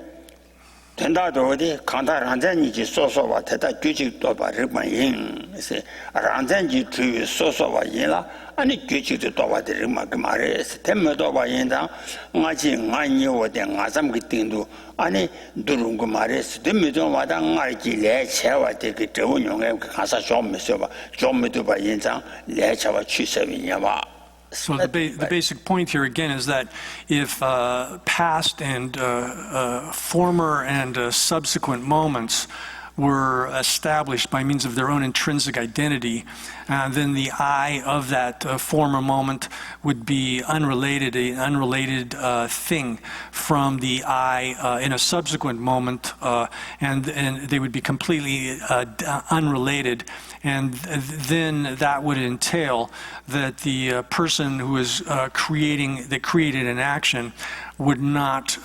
된다도디 간다 란전이지 소소와 대다 규칙도 바르만 세 란전지 주 소소와 인라 아니 규칙도 도와드리마 그 말에서 템도 봐인다 마치 아니오데 가삼 그띵도 아니 누른 그 말에서 템도 마다 알지 레체와 되게 저운용에 가사 좀 메셔봐 좀 메도 봐 인상 레체와 취세이냐마 So the basic point here again is that if past and former and subsequent moments were established by means of their own intrinsic identity, then the I of that former moment would be an unrelated thing from the I in a subsequent moment, and they would be completely unrelated. And then that would entail that the person who is created an action would not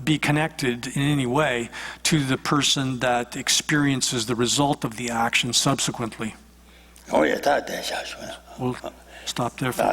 be connected in any way to the person that experiences the result of the action subsequently. We'll stop there for